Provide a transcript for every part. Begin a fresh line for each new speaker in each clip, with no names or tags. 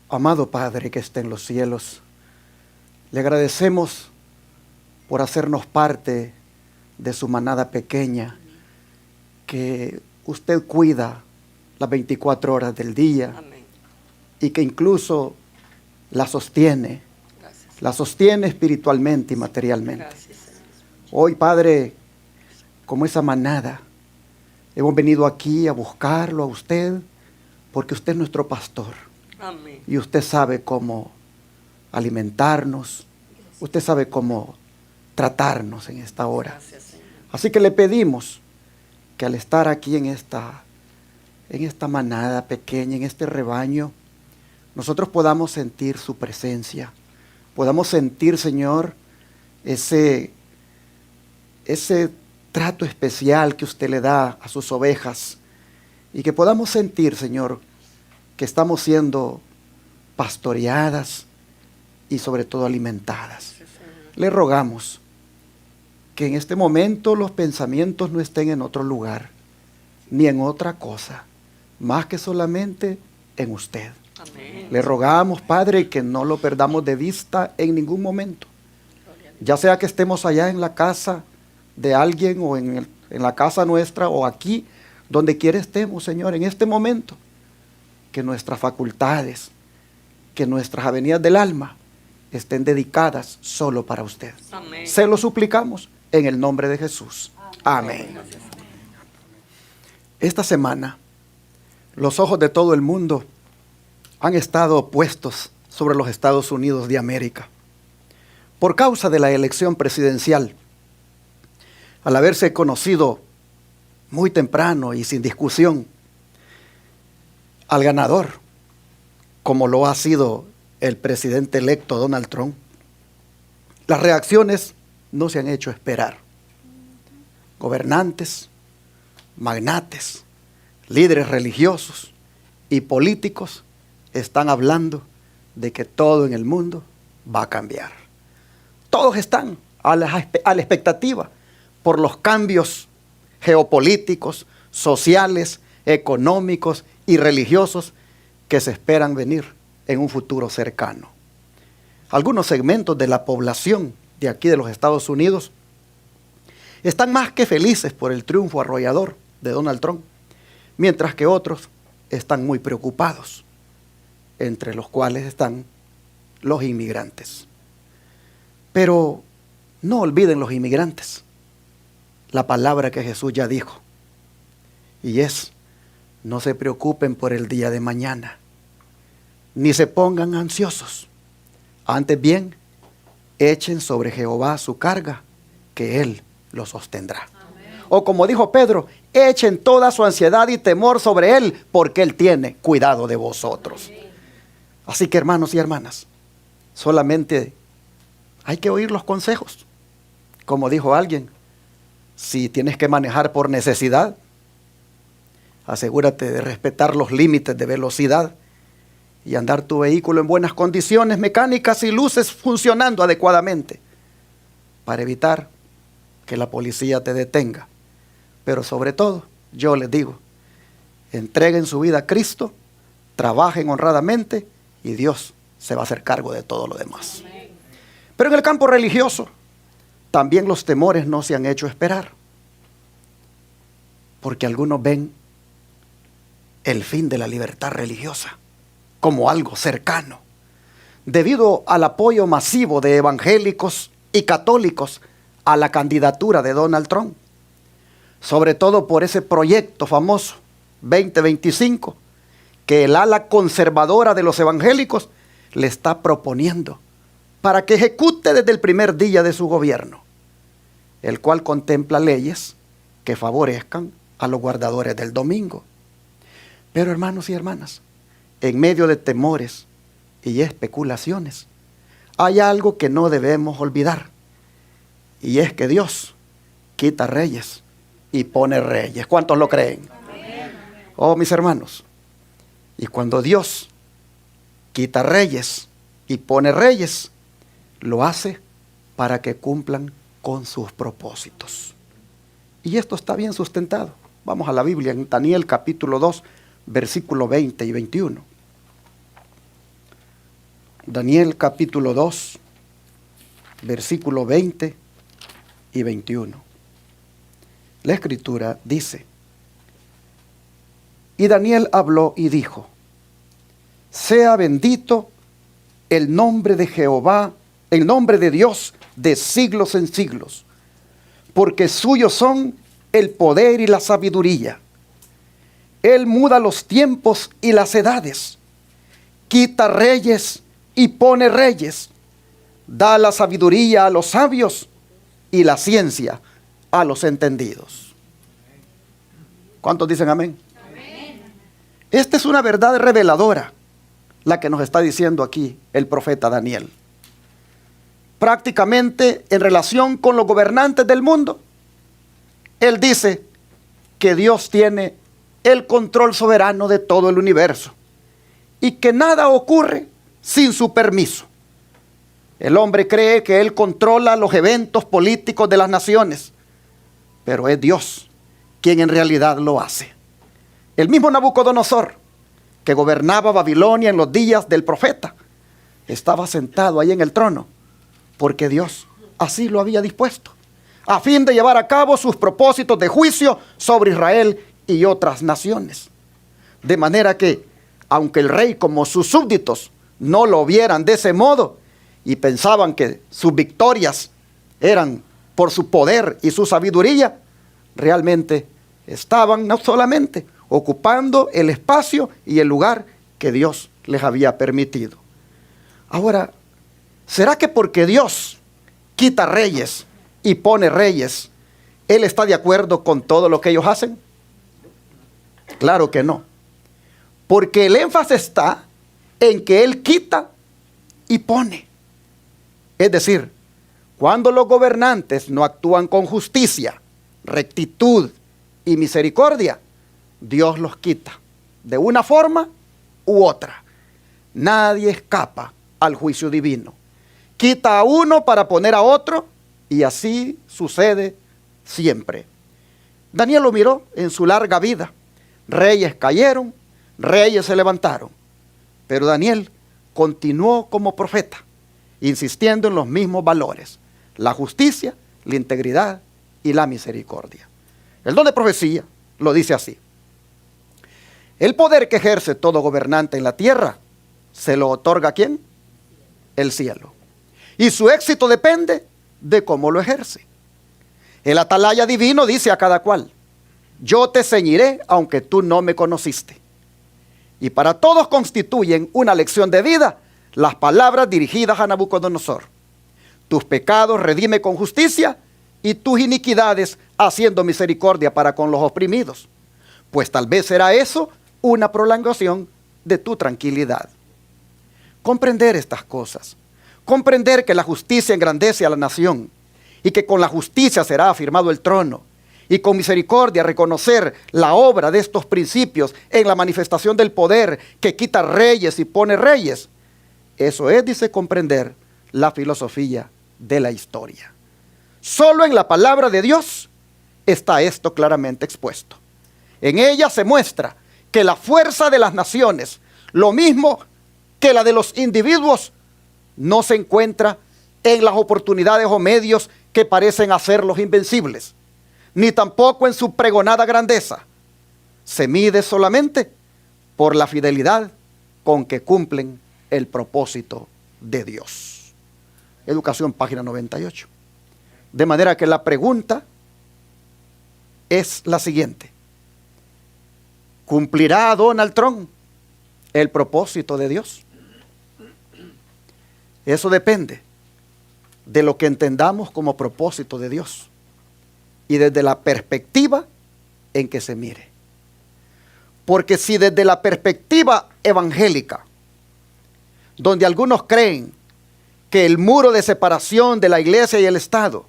Amado Padre que está en los cielos, le agradecemos por hacernos parte de su manada pequeña, que usted cuida las 24 horas del día. Amén. Y que incluso la sostiene. Gracias. La sostiene espiritualmente y materialmente. Gracias. Hoy, Padre, como esa manada, hemos venido aquí a buscarlo a usted, porque usted es nuestro pastor. Amén. Y usted sabe cómo alimentarnos, usted sabe cómo tratarnos en esta hora. Gracias, Señor. Así que le pedimos que al estar aquí en esta manada pequeña, en este rebaño, nosotros podamos sentir su presencia, podamos sentir, Señor, ese trato especial que usted le da a sus ovejas, y que podamos sentir, Señor, que estamos siendo pastoreadas y sobre todo alimentadas. Le rogamos que en este momento los pensamientos no estén en otro lugar, ni en otra cosa, más que solamente en usted. Amén. Le rogamos, Padre, que no lo perdamos de vista en ningún momento. Ya sea que estemos allá en la casa de alguien o en la casa nuestra o aquí, donde quiera estemos, Señor, en este momento. Que nuestras facultades, que nuestras avenidas del alma estén dedicadas solo para usted. Amén. Se lo suplicamos en el nombre de Jesús. Amén. Amén. Esta semana, los ojos de todo el mundo han estado puestos sobre los Estados Unidos de América por causa de la elección presidencial. Al haberse conocido muy temprano y sin discusión al ganador, como lo ha sido el presidente electo Donald Trump, las reacciones no se han hecho esperar. Gobernantes, magnates, líderes religiosos y políticos están hablando de que todo en el mundo va a cambiar. Todos están a la expectativa por los cambios geopolíticos, sociales, económicos y religiosos que se esperan venir en un futuro cercano. Algunos segmentos de la población de aquí de los Estados Unidos están más que felices por el triunfo arrollador de Donald Trump, mientras que otros están muy preocupados, entre los cuales están los inmigrantes. Pero no olviden los inmigrantes la palabra que Jesús ya dijo, y es: no se preocupen por el día de mañana, ni se pongan ansiosos. Antes bien, echen sobre Jehová su carga, que Él lo sostendrá. Amén. O como dijo Pedro, echen toda su ansiedad y temor sobre Él, porque Él tiene cuidado de vosotros. Amén. Así que, hermanos y hermanas, solamente hay que oír los consejos. Como dijo alguien, si tienes que manejar por necesidad, asegúrate de respetar los límites de velocidad y andar tu vehículo en buenas condiciones mecánicas y luces funcionando adecuadamente, para evitar que la policía te detenga. Pero sobre todo, yo les digo, entreguen su vida a Cristo, trabajen honradamente y Dios se va a hacer cargo de todo lo demás. Amén. Pero en el campo religioso, también los temores no se han hecho esperar, porque algunos ven el fin de la libertad religiosa como algo cercano, debido al apoyo masivo de evangélicos y católicos a la candidatura de Donald Trump, sobre todo por ese proyecto famoso 2025 que el ala conservadora de los evangélicos le está proponiendo para que ejecute desde el primer día de su gobierno, el cual contempla leyes que favorezcan a los guardadores del domingo. Pero, hermanos y hermanas, en medio de temores y especulaciones, hay algo que no debemos olvidar, y es que Dios quita reyes y pone reyes. ¿Cuántos lo creen? Amén. Oh, mis hermanos, y cuando Dios quita reyes y pone reyes, lo hace para que cumplan con sus propósitos. Y esto está bien sustentado. Vamos a la Biblia, en Daniel capítulo 2, versículo 20 y 21. Daniel capítulo 2, versículo 20 y 21. La Escritura dice: y Daniel habló y dijo: sea bendito el nombre de Jehová, el nombre de Dios de siglos en siglos, porque suyos son el poder y la sabiduría. Él muda los tiempos y las edades, quita reyes y pone reyes, da la sabiduría a los sabios y la ciencia a los entendidos. ¿Cuántos dicen amén? Amén. Esta es una verdad reveladora, la que nos está diciendo aquí el profeta Daniel. Prácticamente en relación con los gobernantes del mundo, él dice que Dios tiene el control soberano de todo el universo y que nada ocurre sin su permiso. El hombre cree que él controla los eventos políticos de las naciones, pero es Dios quien en realidad lo hace. El mismo Nabucodonosor, que gobernaba Babilonia en los días del profeta, estaba sentado ahí en el trono porque Dios así lo había dispuesto, a fin de llevar a cabo sus propósitos de juicio sobre Israel y otras naciones. De manera que, aunque el rey como sus súbditos no lo vieran de ese modo y pensaban que sus victorias eran por su poder y su sabiduría, realmente estaban no solamente ocupando el espacio y el lugar que Dios les había permitido. Ahora, ¿será que porque Dios quita reyes y pone reyes, Él está de acuerdo con todo lo que ellos hacen? Claro que no. Porque el énfasis está en que Él quita y pone. Es decir, cuando los gobernantes no actúan con justicia, rectitud y misericordia, Dios los quita de una forma u otra. Nadie escapa al juicio divino. Quita a uno para poner a otro, y así sucede siempre. Daniel lo miró en su larga vida. Reyes cayeron, reyes se levantaron, pero Daniel continuó como profeta, insistiendo en los mismos valores: la justicia, la integridad y la misericordia. El don de profecía lo dice así: el poder que ejerce todo gobernante en la tierra, ¿se lo otorga a quién? El cielo. Y su éxito depende de cómo lo ejerce. El atalaya divino dice a cada cual: yo te ceñiré aunque tú no me conociste. Y para todos constituyen una lección de vida las palabras dirigidas a Nabucodonosor: tus pecados redime con justicia y tus iniquidades haciendo misericordia para con los oprimidos. Pues tal vez será eso una prolongación de tu tranquilidad. Comprender estas cosas, comprender que la justicia engrandece a la nación y que con la justicia será afirmado el trono, y con misericordia reconocer la obra de estos principios en la manifestación del poder que quita reyes y pone reyes. Eso es, dice, comprender la filosofía de la historia. Solo en la palabra de Dios está esto claramente expuesto. En ella se muestra que la fuerza de las naciones, lo mismo que la de los individuos, no se encuentra en las oportunidades o medios que parecen hacerlos invencibles, ni tampoco en su pregonada grandeza. Se mide solamente por la fidelidad con que cumplen el propósito de Dios. Educación, página 98. De manera que la pregunta es la siguiente: ¿cumplirá Donald Trump el propósito de Dios? Eso depende de lo que entendamos como propósito de Dios y desde la perspectiva en que se mire. Porque si desde la perspectiva evangélica, donde algunos creen que el muro de separación de la iglesia y el Estado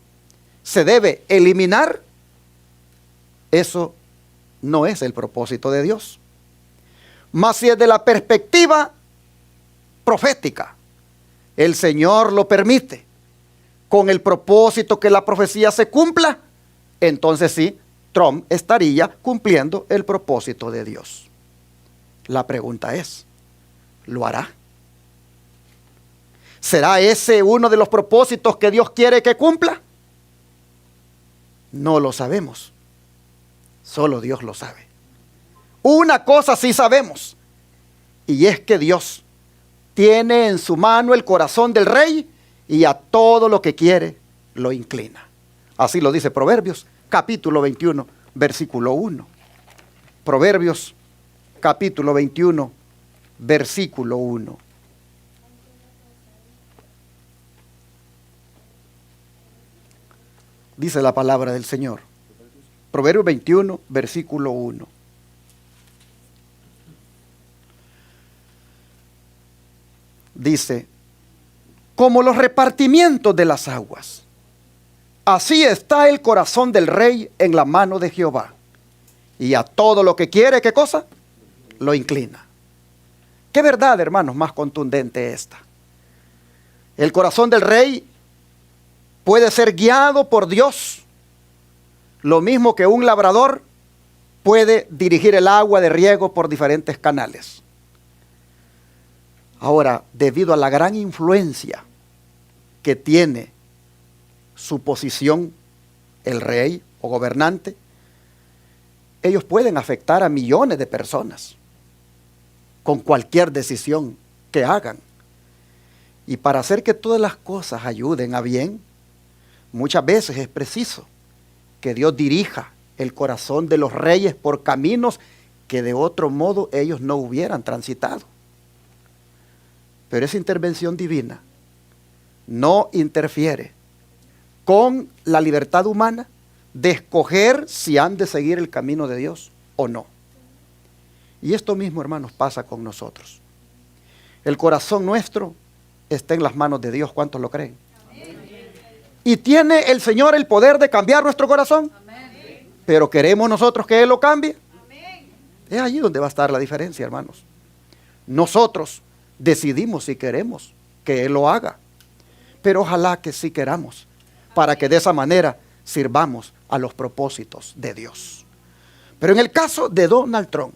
se debe eliminar, eso no es el propósito de Dios. Mas si desde la perspectiva profética, el Señor lo permite, con el propósito que la profecía se cumpla, entonces sí, Trump estaría cumpliendo el propósito de Dios. La pregunta es, ¿lo hará? ¿Será ese uno de los propósitos que Dios quiere que cumpla? No lo sabemos. Solo Dios lo sabe. Una cosa sí sabemos, y es que Dios tiene en su mano el corazón del rey y a todo lo que quiere lo inclina. Así lo dice Proverbios, capítulo 21, versículo 1. Proverbios, capítulo 21, versículo 1. Dice la palabra del Señor. Proverbios 21, versículo 1. Dice, como los repartimientos de las aguas, así está el corazón del rey en la mano de Jehová. Y a todo lo que quiere, ¿qué cosa? Lo inclina. Qué verdad, hermanos, más contundente esta. El corazón del rey puede ser guiado por Dios, lo mismo que un labrador puede dirigir el agua de riego por diferentes canales. Ahora, debido a la gran influencia que tiene su posición, el rey o gobernante, ellos pueden afectar a millones de personas con cualquier decisión que hagan. Y para hacer que todas las cosas ayuden a bien, muchas veces es preciso que Dios dirija el corazón de los reyes por caminos que de otro modo ellos no hubieran transitado. Pero esa intervención divina no interfiere con la libertad humana de escoger si han de seguir el camino de Dios o no. Y esto mismo, hermanos, pasa con nosotros. El corazón nuestro está en las manos de Dios. ¿Cuántos lo creen? Amén. ¿Y tiene el Señor el poder de cambiar nuestro corazón? Amén. ¿Pero queremos nosotros que Él lo cambie? Amén. Es allí donde va a estar la diferencia, hermanos. Nosotros decidimos si queremos que Él lo haga, pero ojalá que sí queramos, para que de esa manera sirvamos a los propósitos de Dios. Pero en el caso de Donald Trump,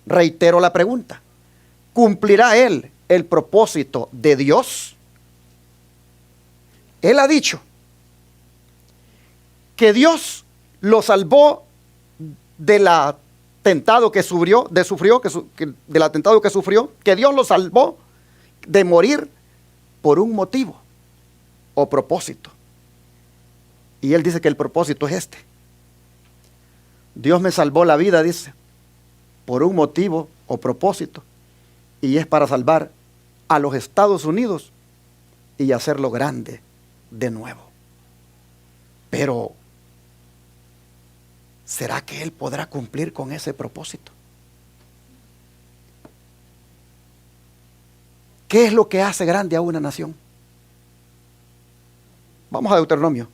reitero la pregunta: ¿cumplirá él el propósito de Dios? Él ha dicho que Dios lo salvó del atentado que sufrió, del atentado que sufrió, que Dios lo salvó de morir por un motivo o propósito. Y él dice que el propósito es este. Dios me salvó la vida, dice, por un motivo o propósito, y es para salvar a los Estados Unidos y hacerlo grande de nuevo. Pero ¿será que él podrá cumplir con ese propósito? ¿Qué es lo que hace grande a una nación? Vamos a Deuteronomio.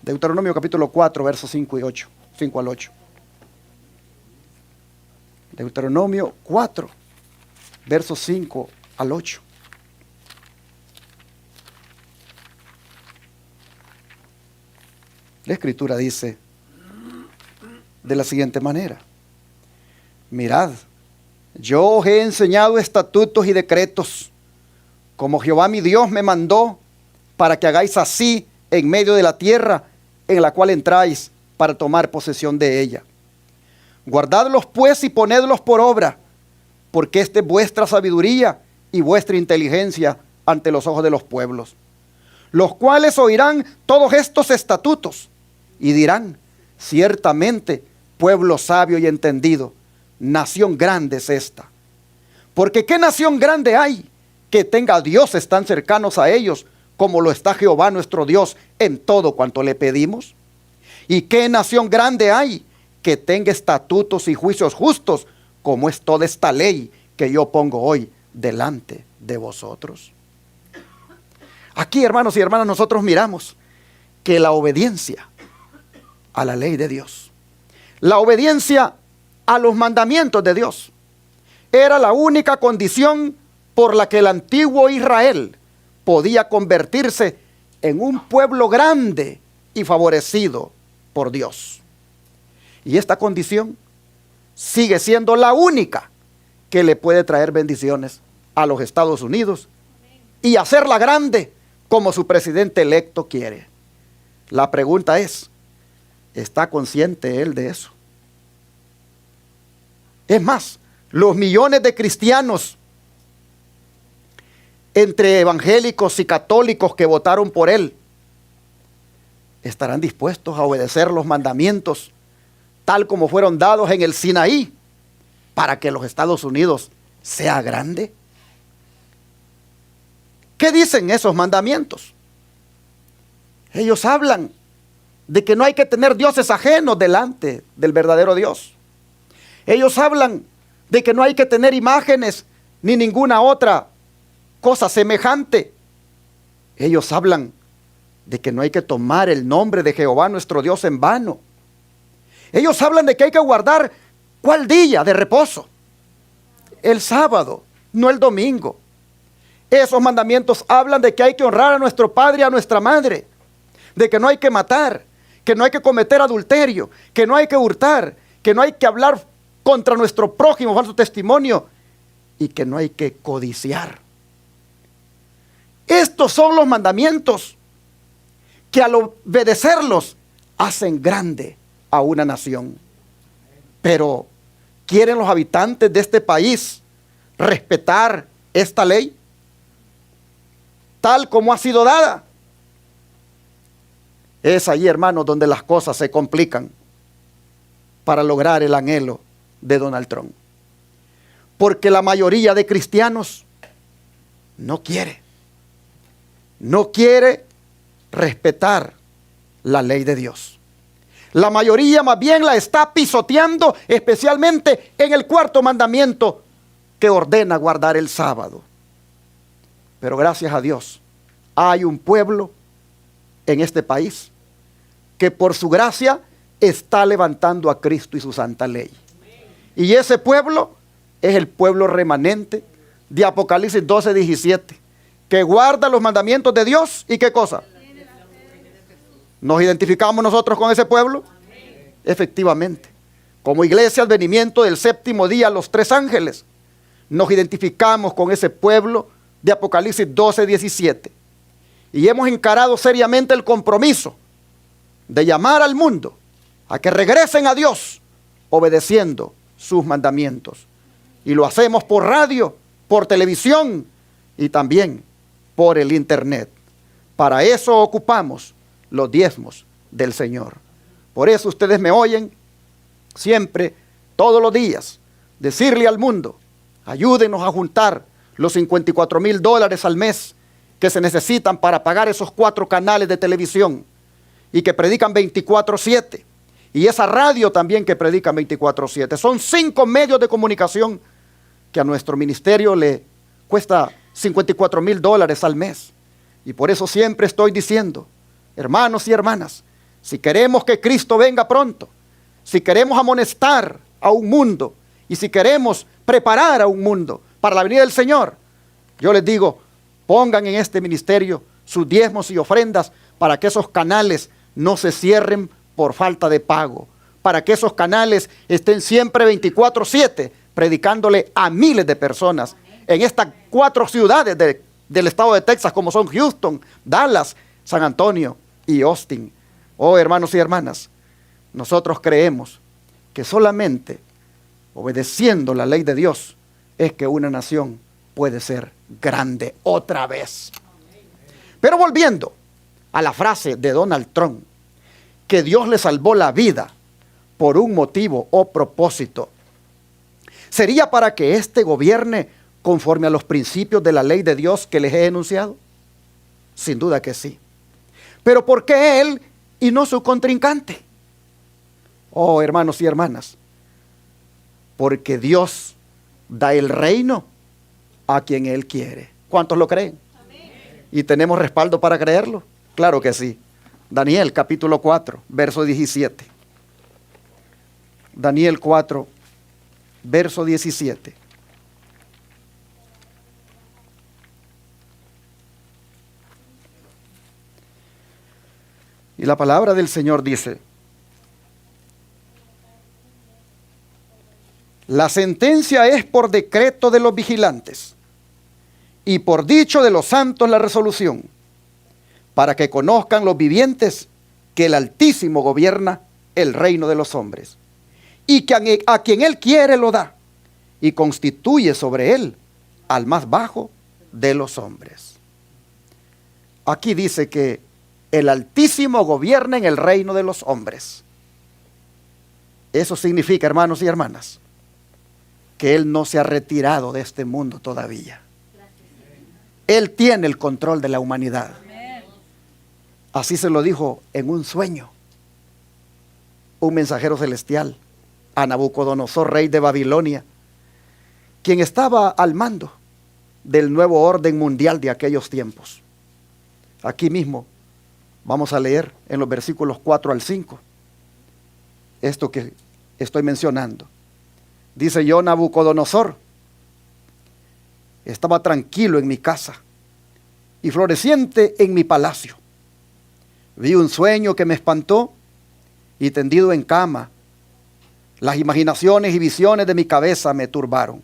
Deuteronomio capítulo 4, versos 5 y 8. 5 al 8. Deuteronomio 4, versos 5 al 8. La Escritura dice de la siguiente manera: mirad, yo os he enseñado estatutos y decretos, como Jehová mi Dios me mandó, para que hagáis así en medio de la tierra en la cual entráis para tomar posesión de ella. Guardadlos pues y ponedlos por obra, porque esta es vuestra sabiduría y vuestra inteligencia ante los ojos de los pueblos, los cuales oirán todos estos estatutos y dirán: ciertamente pueblo sabio y entendido, nación grande es esta. Porque ¿qué nación grande hay que tenga dioses tan cercanos a ellos como lo está Jehová nuestro Dios en todo cuanto le pedimos? ¿Y qué nación grande hay que tenga estatutos y juicios justos como es toda esta ley que yo pongo hoy delante de vosotros? Aquí, hermanos y hermanas, nosotros miramos que la obediencia a la ley de Dios, la obediencia a los mandamientos de Dios, era la única condición por la que el antiguo Israel podía convertirse en un pueblo grande y favorecido por Dios. Y esta condición sigue siendo la única que le puede traer bendiciones a los Estados Unidos y hacerla grande como su presidente electo quiere. La pregunta es, ¿está consciente él de eso? Es más, los millones de cristianos, entre evangélicos y católicos que votaron por él, ¿estarán dispuestos a obedecer los mandamientos tal como fueron dados en el Sinaí para que los Estados Unidos sea grande? ¿Qué dicen esos mandamientos? Ellos hablan de que no hay que tener dioses ajenos delante del verdadero Dios. Ellos hablan de que no hay que tener imágenes ni ninguna otra cosa semejante. Ellos hablan de que no hay que tomar el nombre de Jehová nuestro Dios en vano. Ellos hablan de que hay que guardar ¿cuál día de reposo? El sábado, no el domingo. Esos mandamientos hablan de que hay que honrar a nuestro padre y a nuestra madre, de que no hay que matar, que no hay que cometer adulterio, que no hay que hurtar, que no hay que hablar contra nuestro prójimo, falso testimonio, y que no hay que codiciar. Estos son los mandamientos que al obedecerlos hacen grande a una nación. Pero, ¿quieren los habitantes de este país respetar esta ley tal como ha sido dada? Es allí, hermanos, donde las cosas se complican para lograr el anhelo de Donald Trump. Porque la mayoría de cristianos no quiere respetar la ley de Dios. La mayoría más bien la está pisoteando, especialmente en el cuarto mandamiento que ordena guardar el sábado. Pero gracias a Dios, hay un pueblo en este país que por su gracia está levantando a Cristo y su santa ley. Y ese pueblo es el pueblo remanente de Apocalipsis 12:17, que guarda los mandamientos de Dios. ¿Y qué cosa? ¿Nos identificamos nosotros con ese pueblo? Efectivamente. Como iglesia advenimiento del séptimo día, los tres ángeles, nos identificamos con ese pueblo de Apocalipsis 12:17. Y hemos encarado seriamente el compromiso de llamar al mundo a que regresen a Dios obedeciendo sus mandamientos. Y lo hacemos por radio, por televisión y también por el internet. Para eso ocupamos los diezmos del Señor. Por eso ustedes me oyen siempre, todos los días, decirle al mundo: ayúdenos a juntar los $54,000 al mes que se necesitan para pagar esos 4 canales de televisión y que predican 24/7. Y esa radio también que predica 24/7. Son 5 medios de comunicación que a nuestro ministerio le cuesta $54,000 al mes. Y por eso siempre estoy diciendo, hermanos y hermanas, si queremos que Cristo venga pronto, si queremos amonestar a un mundo y si queremos preparar a un mundo para la venida del Señor, yo les digo, pongan en este ministerio sus diezmos y ofrendas para que esos canales no se cierren por falta de pago, para que esos canales estén siempre 24/7 predicándole a miles de personas en estas 4 ciudades del estado de Texas, como son Houston, Dallas, San Antonio y Austin. Oh, hermanos y hermanas, nosotros creemos que solamente obedeciendo la ley de Dios es que una nación puede ser grande otra vez. Pero volviendo a la frase de Donald Trump, que Dios le salvó la vida por un motivo o propósito, ¿sería para que éste gobierne conforme a los principios de la ley de Dios que les he enunciado? Sin duda que sí. Pero ¿por qué él y no su contrincante? Oh, hermanos y hermanas, porque Dios da el reino a quien Él quiere. ¿Cuántos lo creen? Amén. ¿Y tenemos respaldo para creerlo? Claro que sí. Daniel capítulo 4, verso 17. Daniel 4, verso 17. Y la palabra del Señor dice: la sentencia es por decreto de los vigilantes, y por dicho de los santos la resolución, para que conozcan los vivientes que el Altísimo gobierna el reino de los hombres, y que a quien Él quiere lo da, y constituye sobre Él al más bajo de los hombres. Aquí dice que el Altísimo gobierna en el reino de los hombres. Eso significa, hermanos y hermanas, que Él no se ha retirado de este mundo todavía. Él tiene el control de la humanidad. Así se lo dijo en un sueño un mensajero celestial a Nabucodonosor, rey de Babilonia, quien estaba al mando del nuevo orden mundial de aquellos tiempos. Aquí mismo vamos a leer en los versículos 4 al 5 esto que estoy mencionando. Dice: yo, Nabucodonosor, estaba tranquilo en mi casa y floreciente en mi palacio. Vi un sueño que me espantó y tendido en cama, las imaginaciones y visiones de mi cabeza me turbaron.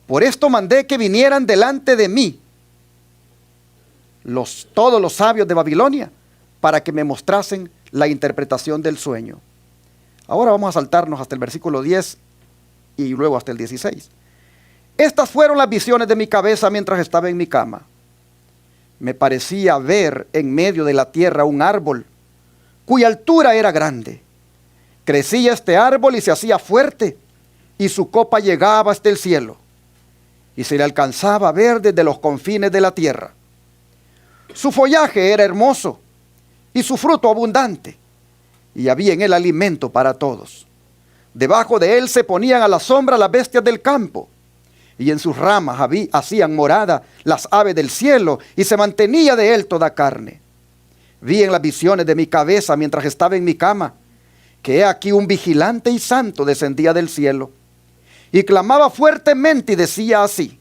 Por esto mandé que vinieran delante de mí todos los sabios de Babilonia para que me mostrasen la interpretación del sueño. Ahora vamos a saltarnos hasta el versículo 10 y luego hasta el 16. Estas fueron las visiones de mi cabeza mientras estaba en mi cama. Me parecía ver en medio de la tierra un árbol cuya altura era grande. Crecía este árbol y se hacía fuerte, y su copa llegaba hasta el cielo, y se le alcanzaba a ver desde los confines de la tierra. Su follaje era hermoso, y su fruto abundante, y había en él alimento para todos. Debajo de él se ponían a la sombra las bestias del campo, y en sus ramas hacían morada las aves del cielo, y se mantenía de él toda carne. Vi en las visiones de mi cabeza mientras estaba en mi cama, que he aquí un vigilante y santo descendía del cielo, y clamaba fuertemente y decía así: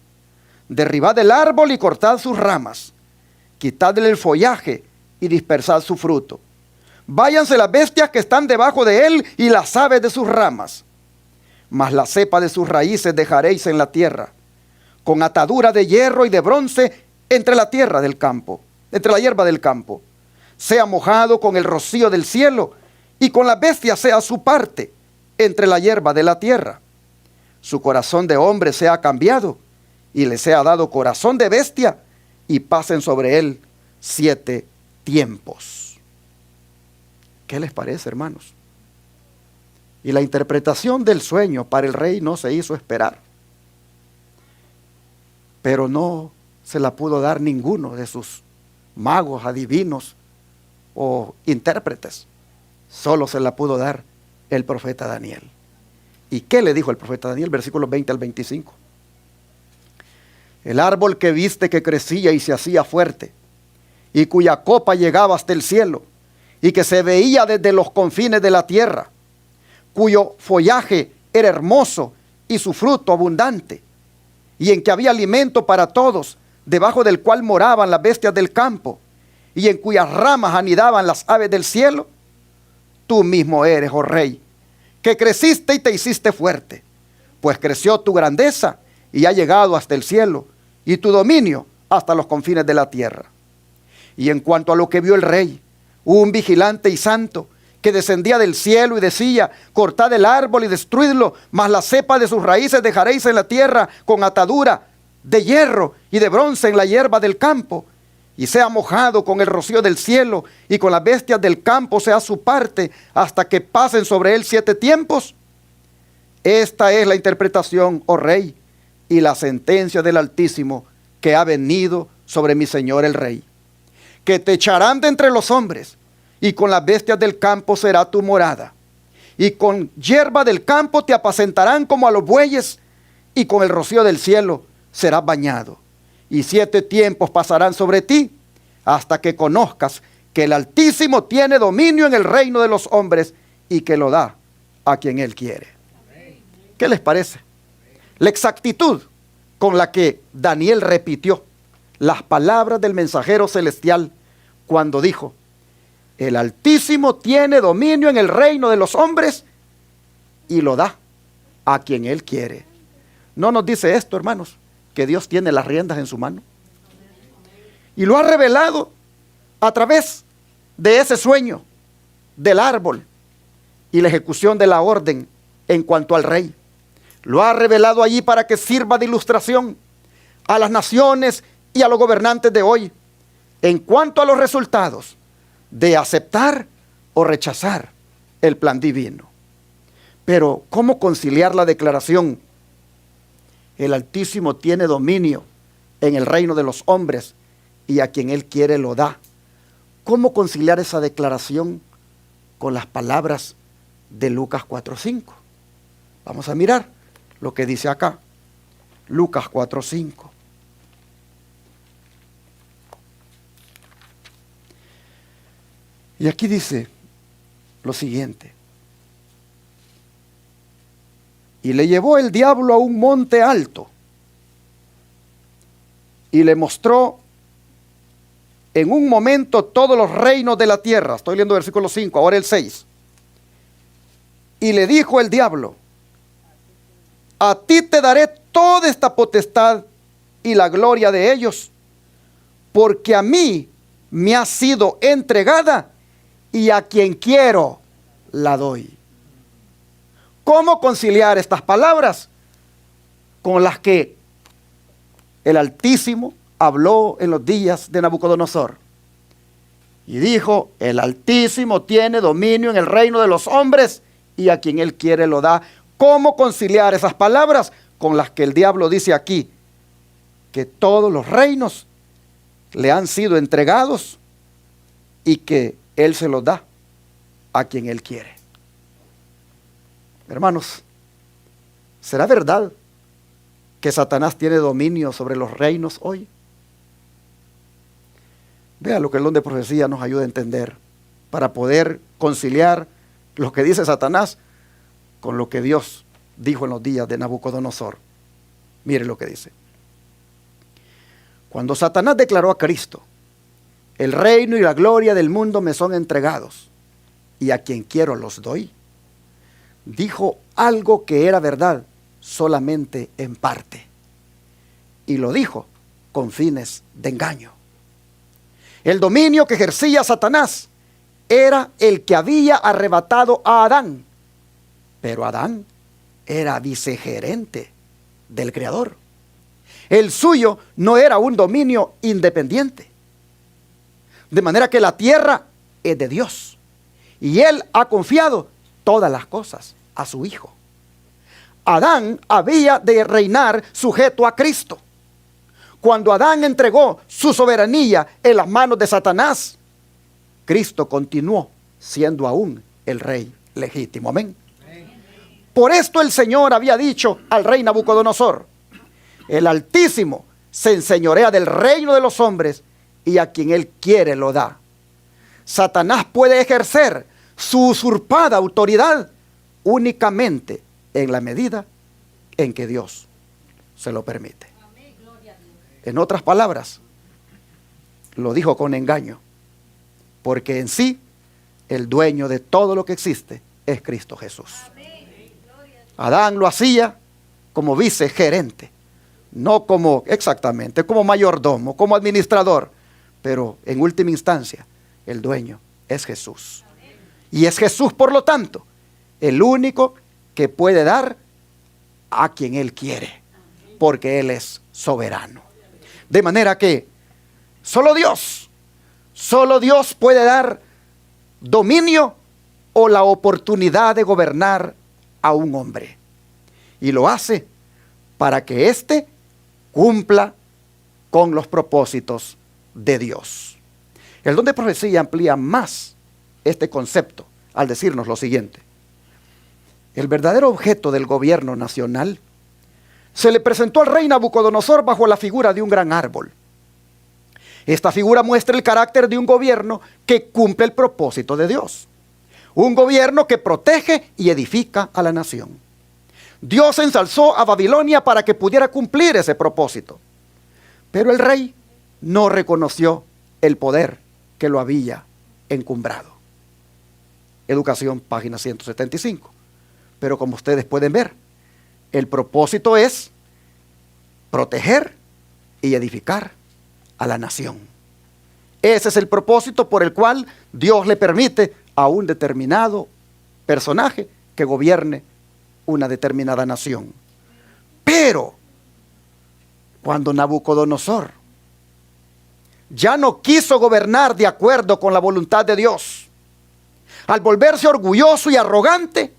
derribad el árbol y cortad sus ramas, quitadle el follaje y dispersad su fruto. Váyanse las bestias que están debajo de él y las aves de sus ramas. Mas la cepa de sus raíces dejaréis en la tierra, con atadura de hierro y de bronce entre la tierra del campo, entre la hierba del campo. Sea mojado con el rocío del cielo, y con las bestias sea su parte entre la hierba de la tierra. Su corazón de hombre sea cambiado, y le sea dado corazón de bestia, y pasen sobre él 7 tiempos. ¿Qué les parece, hermanos? Y la interpretación del sueño para el rey no se hizo esperar, pero no se la pudo dar ninguno de sus magos, adivinos o intérpretes. Solo se la pudo dar el profeta Daniel. ¿Y qué le dijo el profeta Daniel? Versículos 20 al 25. El árbol que viste que crecía y se hacía fuerte, y cuya copa llegaba hasta el cielo, y que se veía desde los confines de la tierra, cuyo follaje era hermoso y su fruto abundante, y en que había alimento para todos, debajo del cual moraban las bestias del campo, y en cuyas ramas anidaban las aves del cielo. Tú mismo eres, oh rey, que creciste y te hiciste fuerte, pues creció tu grandeza y ha llegado hasta el cielo, y tu dominio hasta los confines de la tierra. Y en cuanto a lo que vio el rey, hubo un vigilante y santo que descendía del cielo y decía: cortad el árbol y destruidlo, mas la cepa de sus raíces dejaréis en la tierra, con atadura de hierro y de bronce en la hierba del campo, y sea mojado con el rocío del cielo, y con las bestias del campo sea su parte, hasta que pasen sobre él 7 tiempos. Esta es la interpretación, oh rey, y la sentencia del Altísimo que ha venido sobre mi señor el rey: que te echarán de entre los hombres, y con las bestias del campo será tu morada, y con hierba del campo te apacentarán como a los bueyes, y con el rocío del cielo serás bañado. Y 7 tiempos pasarán sobre ti, hasta que conozcas que el Altísimo tiene dominio en el reino de los hombres, y que lo da a quien Él quiere. ¿Qué les parece? La exactitud con la que Daniel repitió las palabras del mensajero celestial cuando dijo: el Altísimo tiene dominio en el reino de los hombres y lo da a quien Él quiere. ¿No nos dice esto, hermanos, que Dios tiene las riendas en su mano. Y lo ha revelado a través de ese sueño del árbol y la ejecución de la orden en cuanto al rey. Lo ha revelado allí para que sirva de ilustración a las naciones y a los gobernantes de hoy en cuanto a los resultados de aceptar o rechazar el plan divino. Pero, ¿cómo conciliar la declaración? El Altísimo tiene dominio en el reino de los hombres y a quien Él quiere lo da. ¿Cómo conciliar esa declaración con las palabras de Lucas 4:5? Vamos a mirar lo que dice acá. Lucas 4:5. Y aquí dice lo siguiente. Y le llevó el diablo a un monte alto y le mostró en un momento todos los reinos de la tierra. Estoy leyendo versículo 5, ahora el 6. Y le dijo el diablo: a ti te daré toda esta potestad y la gloria de ellos, porque a mí me ha sido entregada y a quien quiero la doy. ¿Cómo conciliar estas palabras con las que el Altísimo habló en los días de Nabucodonosor? Y dijo: el Altísimo tiene dominio en el reino de los hombres y a quien Él quiere lo da. ¿Cómo conciliar esas palabras con las que el diablo dice aquí que todos los reinos le han sido entregados y que Él se los da a quien Él quiere? Hermanos, ¿será verdad que Satanás tiene dominio sobre los reinos hoy? Vea lo que el don de profecía nos ayuda a entender para poder conciliar lo que dice Satanás con lo que Dios dijo en los días de Nabucodonosor. Mire lo que dice. Cuando Satanás declaró a Cristo: el reino y la gloria del mundo me son entregados y a quien quiero los doy, dijo algo que era verdad solamente en parte, y lo dijo con fines de engaño. El dominio que ejercía Satanás era el que había arrebatado a Adán, pero Adán era vicegerente del Creador. El suyo no era un dominio independiente, de manera que la tierra es de Dios y Él ha confiado todas las cosas a su Hijo. Adán había de reinar sujeto a Cristo. Cuando Adán entregó su soberanía en las manos de Satanás, Cristo continuó siendo aún el rey legítimo. Amén. Por esto el Señor había dicho al rey Nabucodonosor: el Altísimo se enseñorea del reino de los hombres y a quien Él quiere lo da. Satanás puede ejercer su usurpada autoridad únicamente en la medida en que Dios se lo permite. En otras palabras, lo dijo con engaño, porque en sí el dueño de todo lo que existe es Cristo Jesús. Adán lo hacía como vicegerente, no como exactamente, como mayordomo, como administrador, pero en última instancia el dueño es Jesús. Y es Jesús, por lo tanto, el único que puede dar a quien Él quiere, porque Él es soberano. De manera que solo Dios puede dar dominio o la oportunidad de gobernar a un hombre. Y lo hace para que éste cumpla con los propósitos de Dios. El don de profecía amplía más este concepto al decirnos lo siguiente: el verdadero objeto del gobierno nacional se le presentó al rey Nabucodonosor bajo la figura de un gran árbol. Esta figura muestra el carácter de un gobierno que cumple el propósito de Dios. Un gobierno que protege y edifica a la nación. Dios ensalzó a Babilonia para que pudiera cumplir ese propósito. Pero el rey no reconoció el poder que lo había encumbrado. Educación, página 175. Pero como ustedes pueden ver, el propósito es proteger y edificar a la nación. Ese es el propósito por el cual Dios le permite a un determinado personaje que gobierne una determinada nación. Pero cuando Nabucodonosor ya no quiso gobernar de acuerdo con la voluntad de Dios, al volverse orgulloso y arrogante,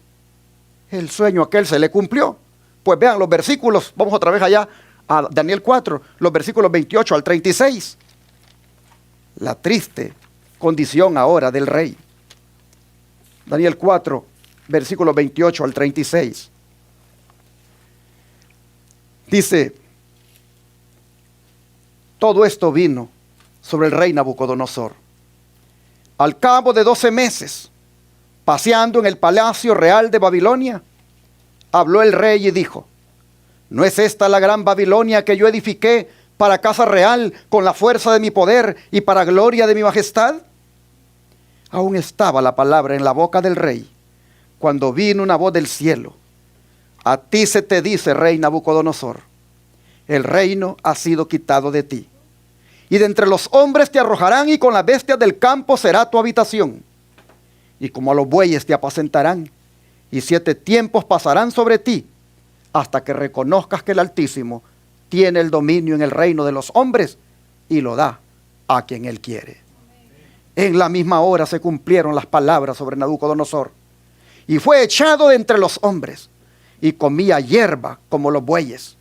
el sueño aquel se le cumplió. Pues vean los versículos, vamos otra vez allá a Daniel 4, los versículos 28 al 36. La triste condición ahora del rey. Daniel 4, versículos 28 al 36. Dice, todo esto vino sobre el rey Nabucodonosor. Al cabo de 12 meses, paseando en el palacio real de Babilonia, habló el rey y dijo, ¿no es esta la gran Babilonia que yo edifiqué para casa real con la fuerza de mi poder y para gloria de mi majestad? Aún estaba la palabra en la boca del rey, cuando vino una voz del cielo. A ti se te dice, rey Nabucodonosor, el reino ha sido quitado de ti, y de entre los hombres te arrojarán, y con las bestias del campo será tu habitación. Y como a los bueyes te apacentarán, y 7 tiempos pasarán sobre ti, hasta que reconozcas que el Altísimo tiene el dominio en el reino de los hombres, y lo da a quien él quiere. En la misma hora se cumplieron las palabras sobre Nabucodonosor, y fue echado de entre los hombres, y comía hierba como los bueyes,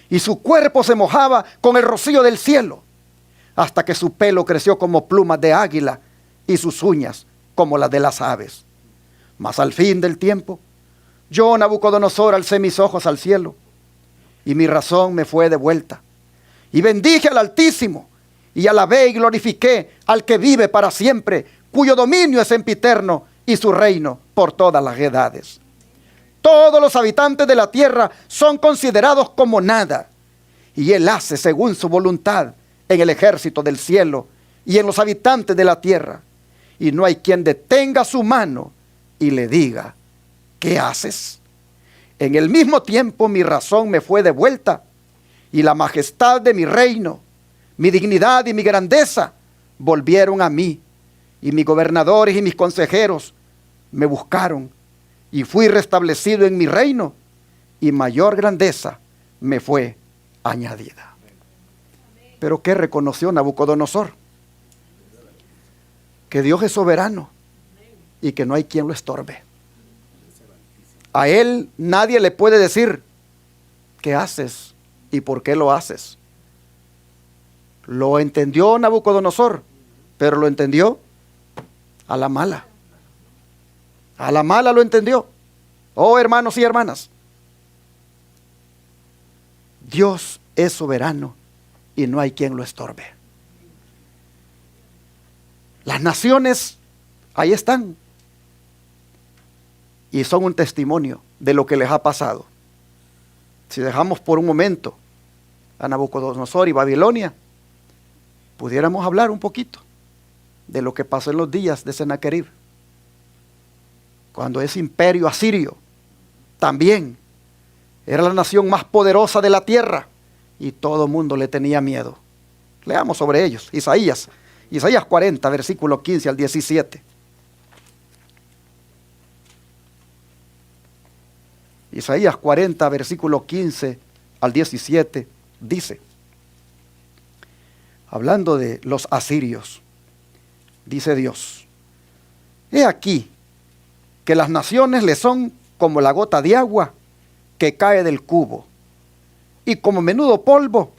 y su cuerpo se mojaba con el rocío del cielo, hasta que su pelo creció como plumas de águila, y sus uñas como las de las aves. Mas al fin del tiempo, yo, Nabucodonosor, alcé mis ojos al cielo, y mi razón me fue devuelta. Y bendije al Altísimo, y alabé y glorifiqué al que vive para siempre, cuyo dominio es sempiterno, y su reino por todas las edades. Todos los habitantes de la tierra son considerados como nada, y él hace según su voluntad en el ejército del cielo y en los habitantes de la tierra. Y no hay quien detenga su mano y le diga, ¿qué haces? En el mismo tiempo mi razón me fue devuelta, y la majestad de mi reino, mi dignidad y mi grandeza volvieron a mí, y mis gobernadores y mis consejeros me buscaron, y fui restablecido en mi reino, y mayor grandeza me fue añadida. Pero ¿qué reconoció Nabucodonosor? Que Dios es soberano y que no hay quien lo estorbe. A él nadie le puede decir, ¿qué haces y por qué lo haces? Lo entendió Nabucodonosor, pero lo entendió a la mala. A la mala lo entendió. Oh, hermanos y hermanas, Dios es soberano y no hay quien lo estorbe. Las naciones ahí están y son un testimonio de lo que les ha pasado. Si dejamos por un momento a Nabucodonosor y Babilonia, pudiéramos hablar un poquito de lo que pasó en los días de Sennacherib, cuando ese imperio asirio también era la nación más poderosa de la tierra y todo el mundo le tenía miedo. Leamos sobre ellos. Isaías 40, versículo 15 al 17. Isaías 40, versículo 15 al 17, dice, hablando de los asirios, dice Dios, he aquí que las naciones le son como la gota de agua que cae del cubo, y como menudo polvo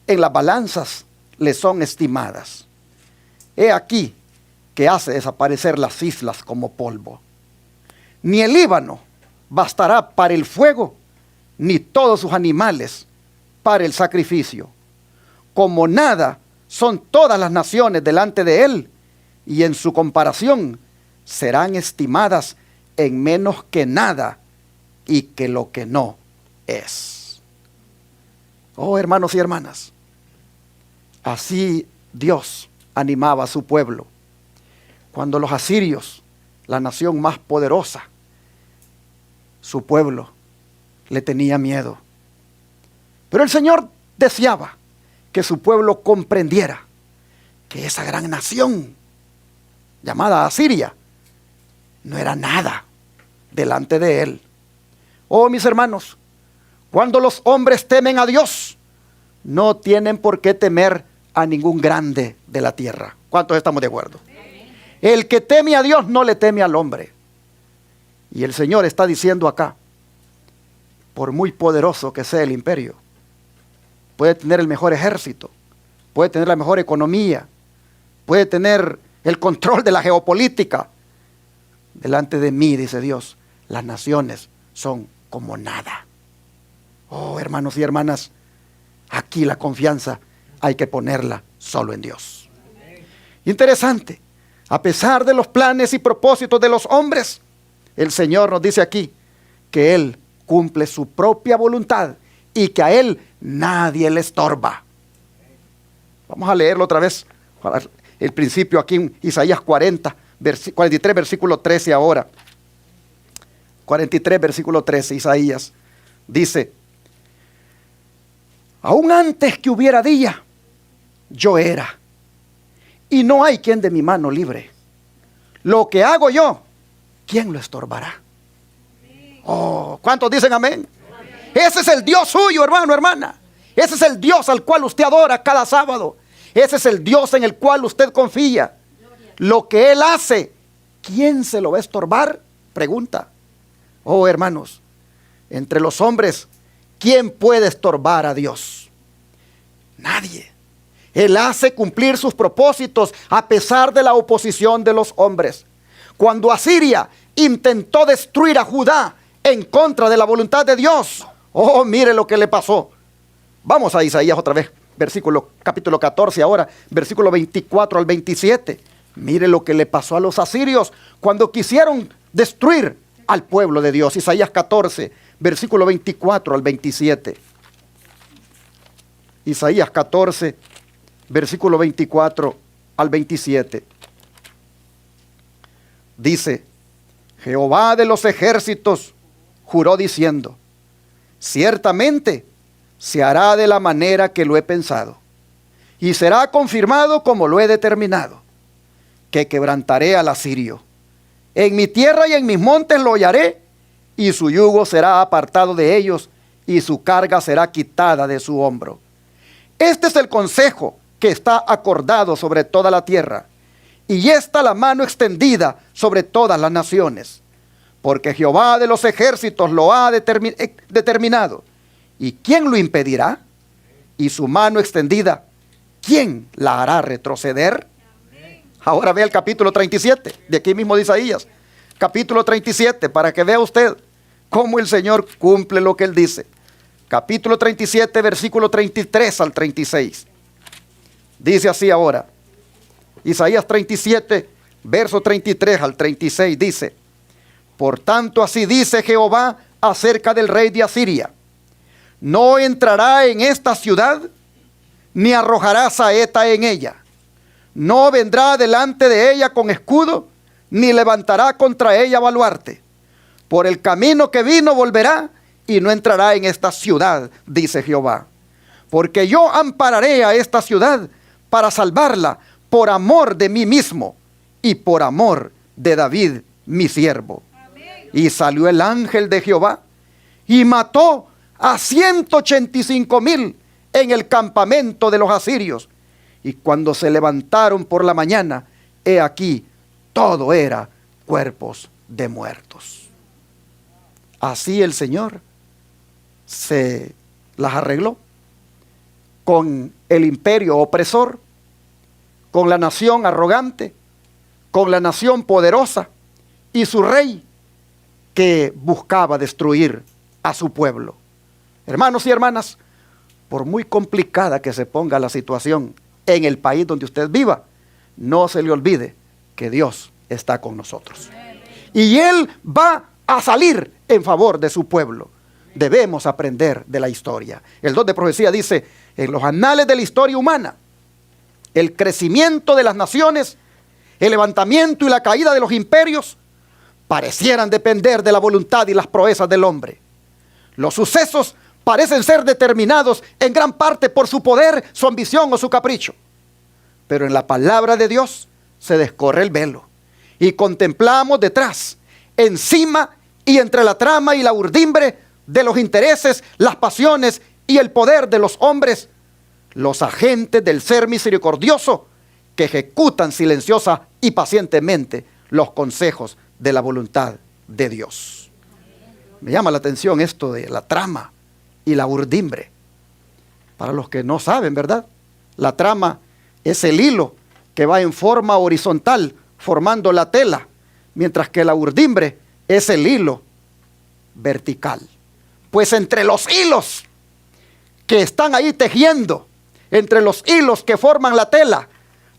en las balanzas le son estimadas. He aquí que hace desaparecer las islas como polvo. Ni el Líbano bastará para el fuego, ni todos sus animales para el sacrificio. Como nada son todas las naciones delante de él, y en su comparación serán estimadas en menos que nada y que lo que no es. Oh, hermanos y hermanas, así Dios animaba a su pueblo cuando los asirios, la nación más poderosa, su pueblo le tenía miedo. Pero el Señor deseaba que su pueblo comprendiera que esa gran nación llamada Asiria no era nada delante de Él. Oh, mis hermanos, cuando los hombres temen a Dios, no tienen por qué temer a ningún grande de la tierra. ¿Cuántos estamos de acuerdo? El que teme a Dios no le teme al hombre. Y el Señor está diciendo acá, por muy poderoso que sea el imperio, puede tener el mejor ejército, puede tener la mejor economía, puede tener el control de la geopolítica. Delante de mí, dice Dios, las naciones son como nada. Oh, hermanos y hermanas, aquí la confianza hay que ponerla solo en Dios. Interesante, a pesar de los planes y propósitos de los hombres, el Señor nos dice aquí que Él cumple su propia voluntad y que a Él nadie le estorba. Vamos a leerlo otra vez, el principio aquí en Isaías 43, versículo 13 ahora. 43, versículo 13, Isaías dice: aún antes que hubiera día, yo era, y no hay quien de mi mano libre. Lo que hago yo, ¿quién lo estorbará? Oh, ¿cuántos dicen amén? Ese es el Dios suyo, hermano, hermana. Ese es el Dios al cual usted adora cada sábado. Ese es el Dios en el cual usted confía. Lo que Él hace, ¿quién se lo va a estorbar? Pregunta. Oh, hermanos, entre los hombres, ¿quién puede estorbar a Dios? Nadie. Él hace cumplir sus propósitos a pesar de la oposición de los hombres. Cuando Asiria intentó destruir a Judá en contra de la voluntad de Dios, oh, mire lo que le pasó. Vamos a Isaías otra vez, capítulo 14 ahora, versículo 24 al 27. Mire lo que le pasó a los asirios cuando quisieron destruir al pueblo de Dios. Isaías 14, versículo 24 al 27. Isaías 14, versículo 24 al 27. Dice: Jehová de los ejércitos juró diciendo: ciertamente se hará de la manera que lo he pensado, y será confirmado como lo he determinado, que quebrantaré al asirio. En mi tierra y en mis montes lo hollaré, y su yugo será apartado de ellos, y su carga será quitada de su hombro. Este es el consejo que está acordado sobre toda la tierra, y esta la mano extendida sobre todas las naciones. Porque Jehová de los ejércitos lo ha determinado. ¿Y quién lo impedirá? Y su mano extendida, ¿quién la hará retroceder? Ahora ve el capítulo 37, de aquí mismo de Isaías. Capítulo 37, para que vea usted cómo el Señor cumple lo que Él dice. Capítulo 37, versículo 33 al 36. Dice así ahora. Isaías 37, verso 33 al 36 dice: por tanto así dice Jehová acerca del rey de Asiria: no entrará en esta ciudad, ni arrojará saeta en ella. No vendrá delante de ella con escudo, ni levantará contra ella baluarte. Por el camino que vino volverá, y no entrará en esta ciudad, dice Jehová. Porque yo ampararé a esta ciudad para salvarla por amor de mí mismo y por amor de David, mi siervo. Y salió el ángel de Jehová y mató a 185,000 en el campamento de los asirios. Y cuando se levantaron por la mañana, he aquí, todo era cuerpos de muertos. Así el Señor se las arregló con el imperio opresor, con la nación arrogante, con la nación poderosa y su rey que buscaba destruir a su pueblo. Hermanos y hermanas, por muy complicada que se ponga la situación en el país donde usted viva, no se le olvide que Dios está con nosotros. Y Él va a salir en favor de su pueblo. Debemos aprender de la historia. El don de profecía dice: en los anales de la historia humana, el crecimiento de las naciones, el levantamiento y la caída de los imperios parecieran depender de la voluntad y las proezas del hombre. Los sucesos parecen ser determinados en gran parte por su poder, su ambición o su capricho. Pero en la palabra de Dios se descorre el velo y contemplamos detrás, encima y entre la trama y la urdimbre de los intereses, las pasiones y el poder de los hombres, los agentes del ser misericordioso que ejecutan silenciosa y pacientemente los consejos de la voluntad de Dios. Me llama la atención esto de la trama y la urdimbre. Para los que no saben, ¿verdad? La trama es el hilo que va en forma horizontal formando la tela, mientras que la urdimbre es el hilo vertical. Pues entre los hilos que están ahí tejiendo, entre los hilos que forman la tela,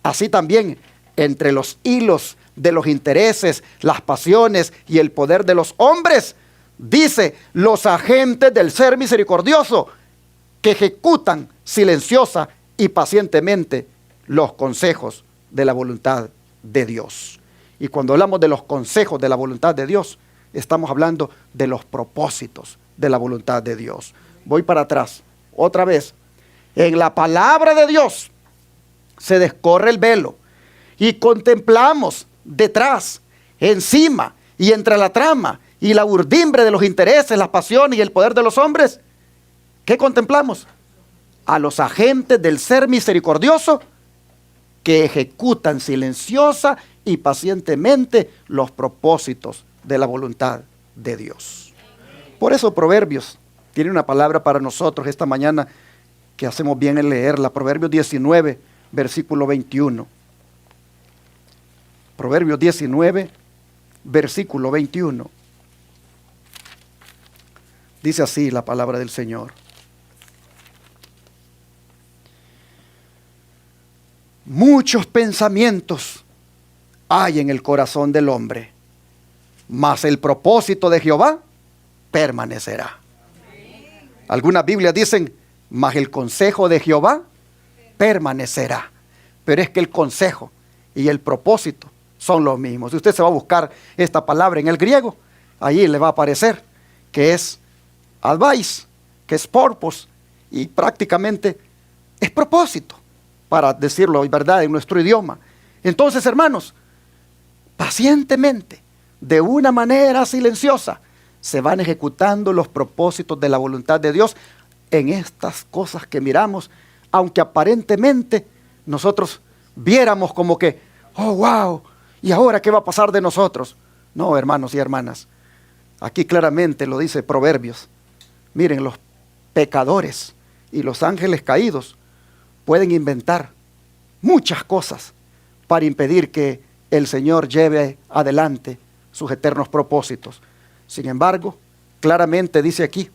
así también entre los hilos de los intereses, las pasiones y el poder de los hombres, dice, los agentes del ser misericordioso que ejecutan silenciosa y pacientemente los consejos de la voluntad de Dios. Y cuando hablamos de los consejos de la voluntad de Dios, estamos hablando de los propósitos de la voluntad de Dios. Voy para atrás, otra vez. En la palabra de Dios se descorre el velo y contemplamos detrás, encima y entre la trama y la urdimbre de los intereses, las pasiones y el poder de los hombres. ¿Qué contemplamos? A los agentes del ser misericordioso que ejecutan silenciosa y pacientemente los propósitos de la voluntad de Dios. Por eso Proverbios tiene una palabra para nosotros esta mañana que hacemos bien en leerla. Proverbios 19, versículo 21. Proverbios 19, versículo 21. Dice así la palabra del Señor. Muchos pensamientos hay en el corazón del hombre, mas el propósito de Jehová permanecerá. Algunas Biblias dicen, mas el consejo de Jehová permanecerá. Pero es que el consejo y el propósito son los mismos. Si usted se va a buscar esta palabra en el griego, allí le va a aparecer que es advice, que es purpose, y prácticamente es propósito, para decirlo, ¿verdad?, en nuestro idioma. Entonces, hermanos, pacientemente, de una manera silenciosa, se van ejecutando los propósitos de la voluntad de Dios en estas cosas que miramos, aunque aparentemente nosotros viéramos como que, oh, wow, ¿y ahora qué va a pasar de nosotros? No, hermanos y hermanas, aquí claramente lo dice Proverbios. Miren, los pecadores y los ángeles caídos pueden inventar muchas cosas para impedir que el Señor lleve adelante sus eternos propósitos. Sin embargo, claramente dice aquí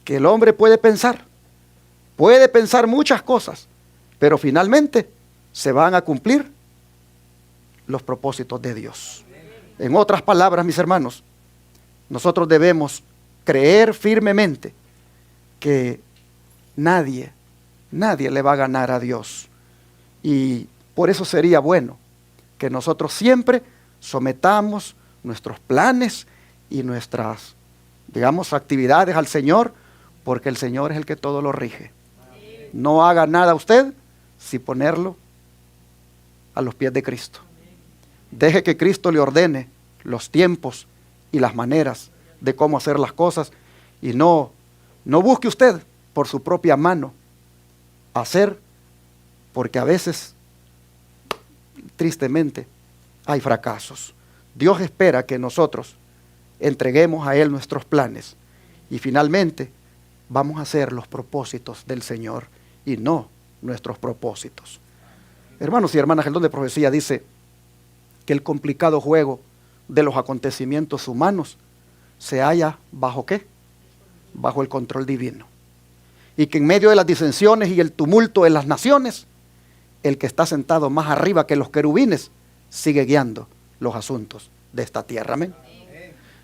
que el hombre puede pensar muchas cosas, pero finalmente se van a cumplir los propósitos de Dios. En otras palabras, mis hermanos, nosotros debemos creer firmemente que nadie le va a ganar a Dios. Y por eso sería bueno que nosotros siempre sometamos nuestros planes y nuestras, digamos, actividades al Señor, porque el Señor es el que todo lo rige. No haga nada usted sin ponerlo a los pies de Cristo. Deje que Cristo le ordene los tiempos y las maneras de cómo hacer las cosas, y no busque usted por su propia mano hacer, porque a veces, tristemente, hay fracasos. Dios espera que nosotros entreguemos a Él nuestros planes y finalmente vamos a hacer los propósitos del Señor y no nuestros propósitos. Hermanos y hermanas, el don de profecía dice que el complicado juego de los acontecimientos humanos se halla ¿bajo qué? Bajo el control divino. Y que en medio de las disensiones y el tumulto de las naciones, el que está sentado más arriba que los querubines sigue guiando los asuntos de esta tierra. Amén.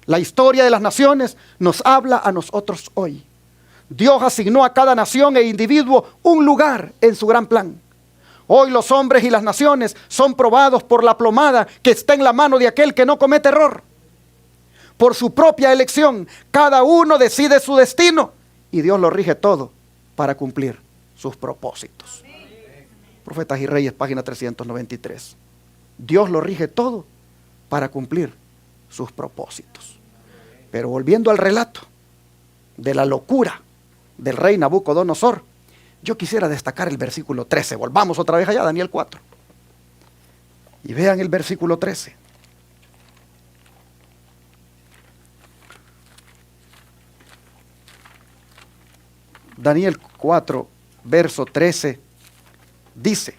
La historia de las naciones nos habla a nosotros hoy. Dios asignó a cada nación e individuo un lugar en su gran plan. Hoy los hombres y las naciones son probados por la plomada que está en la mano de aquel que no comete error. Por su propia elección, cada uno decide su destino y Dios lo rige todo para cumplir sus propósitos. Profetas y Reyes, página 393. Dios lo rige todo para cumplir sus propósitos. Pero volviendo al relato de la locura del rey Nabucodonosor, yo quisiera destacar el versículo 13. Volvamos otra vez allá, Daniel 4. Y vean el versículo 13. Daniel 4, verso 13, dice: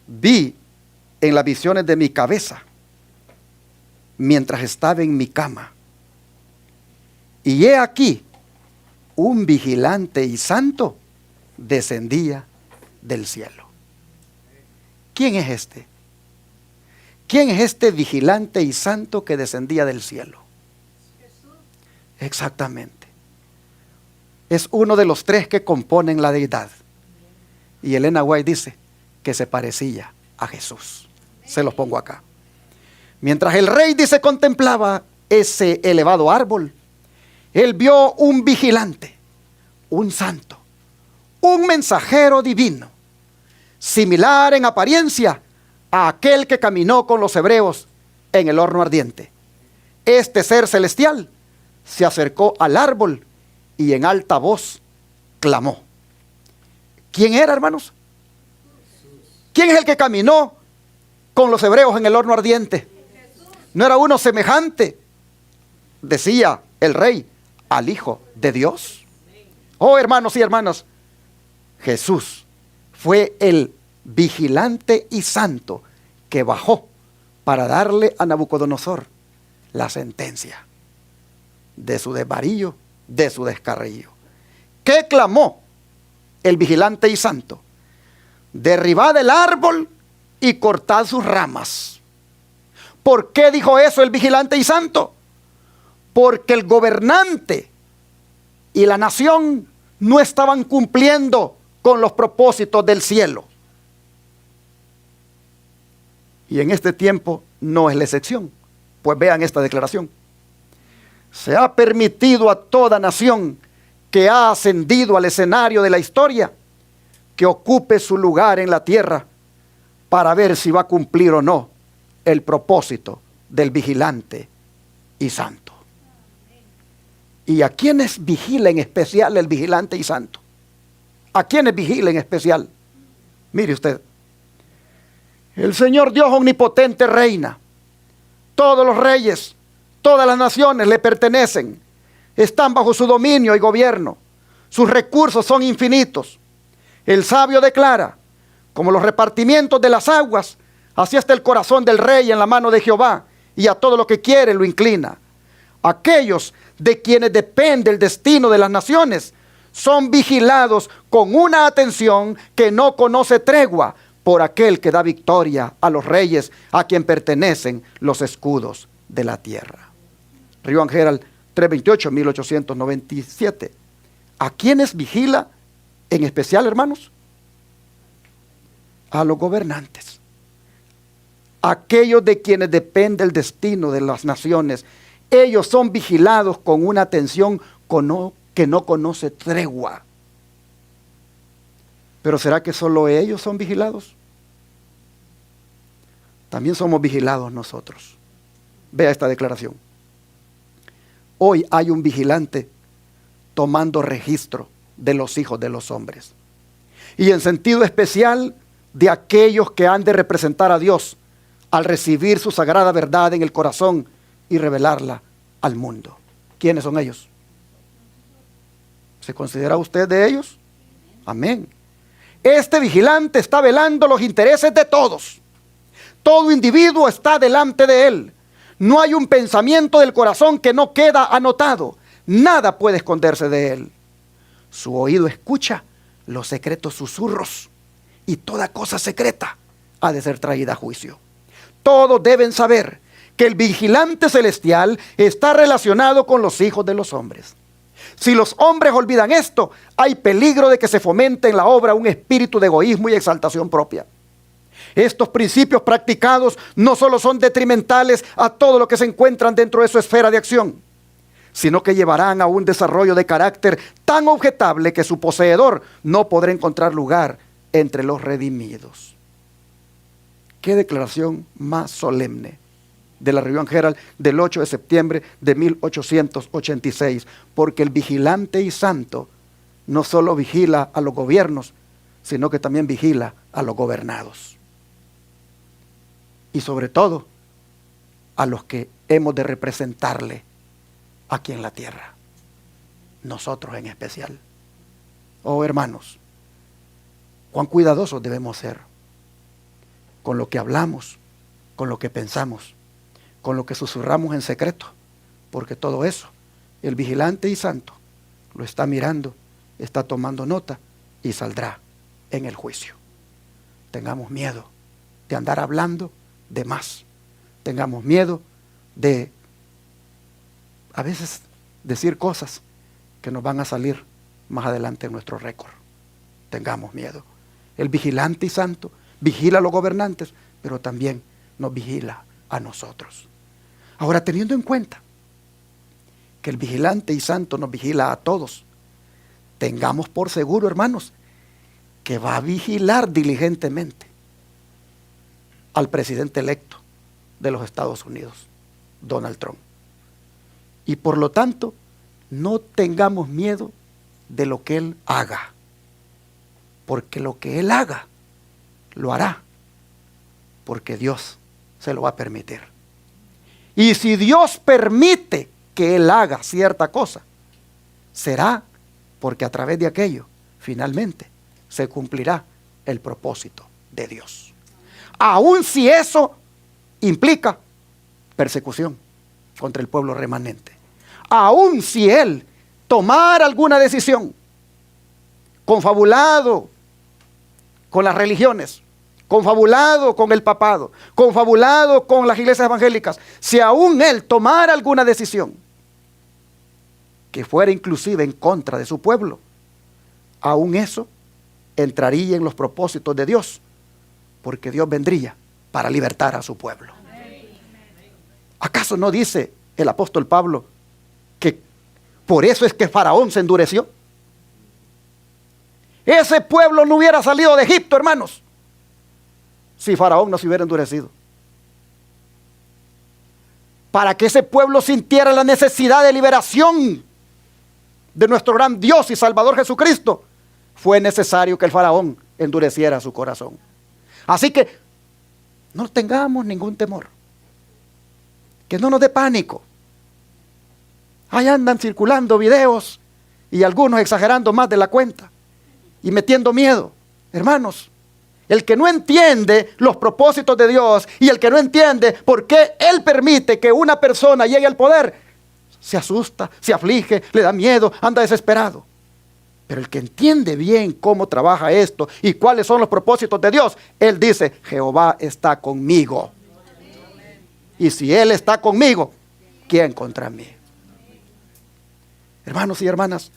vi en las visiones de mi cabeza mientras estaba en mi cama, y he aquí un vigilante y santo descendía del cielo. ¿Quién es este? ¿Quién es este vigilante y santo que descendía del cielo? Jesús. Exactamente. Es uno de los tres que componen la deidad. Y Elena White dice que se parecía a Jesús. Se los pongo acá. Mientras el rey, dice, contemplaba ese elevado árbol, él vio un vigilante, un santo, un mensajero divino, similar en apariencia a aquel que caminó con los hebreos en el horno ardiente. Este ser celestial se acercó al árbol y en alta voz clamó. ¿Quién era, hermanos? ¿Quién es el que caminó con los hebreos en el horno ardiente? ¿No era uno semejante, decía el rey, al Hijo de Dios? Oh, hermanos y hermanas, Jesús fue el vigilante y santo que bajó para darle a Nabucodonosor la sentencia de su desvarío, de su descarrío. ¿Qué clamó el vigilante y santo? Derribad el árbol y cortad sus ramas. ¿Por qué dijo eso el vigilante y santo? Porque el gobernante y la nación no estaban cumpliendo con los propósitos del cielo. Y en este tiempo no es la excepción. Pues vean esta declaración. Se ha permitido a toda nación que ha ascendido al escenario de la historia que ocupe su lugar en la tierra para ver si va a cumplir o no el propósito del vigilante y santo. ¿Y a quiénes vigila en especial el vigilante y santo? ¿A quiénes vigila en especial? Mire usted. El Señor Dios omnipotente reina. Todos los reyes, todas las naciones le pertenecen. Están bajo su dominio y gobierno. Sus recursos son infinitos. El sabio declara: como los repartimientos de las aguas, así está el corazón del rey en la mano de Jehová, y a todo lo que quiere lo inclina. Aquellos de quienes depende el destino de las naciones son vigilados con una atención que no conoce tregua por aquel que da victoria a los reyes a quien pertenecen los escudos de la tierra. Rioan Herald 328, 1897. ¿A quiénes vigila en especial, hermanos? A los gobernantes. Aquellos de quienes depende el destino de las naciones. Ellos son vigilados con una atención que no conoce tregua. ¿Pero será que solo ellos son vigilados? También somos vigilados nosotros. Vea esta declaración. Hoy hay un vigilante tomando registro de los hijos de los hombres. Y en sentido especial de aquellos que han de representar a Dios al recibir su sagrada verdad en el corazón y revelarla al mundo. ¿Quiénes son ellos? ¿Se considera usted de ellos? Amén. Este vigilante está velando los intereses de todos. Todo individuo está delante de él. No hay un pensamiento del corazón que no queda anotado. Nada puede esconderse de él. Su oído escucha los secretos susurros, y toda cosa secreta ha de ser traída a juicio. Todos deben saber que el vigilante celestial está relacionado con los hijos de los hombres. Si los hombres olvidan esto, hay peligro de que se fomente en la obra un espíritu de egoísmo y exaltación propia. Estos principios practicados no solo son detrimentales a todo lo que se encuentran dentro de su esfera de acción, sino que llevarán a un desarrollo de carácter tan objetable que su poseedor no podrá encontrar lugar entre los redimidos. Qué declaración más solemne de la Review and Herald del 8 de septiembre de 1886, porque el vigilante y santo no solo vigila a los gobiernos, sino que también vigila a los gobernados. Y sobre todo, a los que hemos de representarle aquí en la tierra. Nosotros en especial. Oh hermanos, cuán cuidadosos debemos ser con lo que hablamos, con lo que pensamos, con lo que susurramos en secreto, porque todo eso, el vigilante y santo lo está mirando, está tomando nota y saldrá en el juicio. Tengamos miedo de andar hablando de más. Tengamos miedo de a veces decir cosas que nos van a salir más adelante en nuestro récord. Tengamos miedo. El vigilante y santo vigila a los gobernantes, pero también nos vigila a nosotros. Ahora, teniendo en cuenta que el vigilante y santo nos vigila a todos, tengamos por seguro, hermanos, que va a vigilar diligentemente al presidente electo de los Estados Unidos, Donald Trump. Y por lo tanto, no tengamos miedo de lo que él haga, porque lo que él haga, lo hará, porque Dios se lo va a permitir. Y si Dios permite que él haga cierta cosa, será porque a través de aquello, finalmente, se cumplirá el propósito de Dios. Aun si eso implica persecución contra el pueblo remanente. Aun si él tomara alguna decisión confabulado con las religiones, confabulado con el papado, confabulado con las iglesias evangélicas, si aún él tomara alguna decisión que fuera inclusive en contra de su pueblo, aún eso entraría en los propósitos de Dios, porque Dios vendría para libertar a su pueblo. ¿Acaso no dice el apóstol Pablo que por eso es que Faraón se endureció? Ese pueblo no hubiera salido de Egipto, hermanos, si Faraón no se hubiera endurecido. Para que ese pueblo sintiera la necesidad de liberación de nuestro gran Dios y Salvador Jesucristo, fue necesario que el Faraón endureciera su corazón. Así que no tengamos ningún temor, que no nos dé pánico. Ahí andan circulando videos y algunos exagerando más de la cuenta y metiendo miedo. Hermanos, el que no entiende los propósitos de Dios y el que no entiende por qué Él permite que una persona llegue al poder, se asusta, se aflige, le da miedo, anda desesperado. Pero el que entiende bien cómo trabaja esto y cuáles son los propósitos de Dios, Él dice, Jehová está conmigo. Y si Él está conmigo, ¿quién contra mí? Hermanos y hermanas,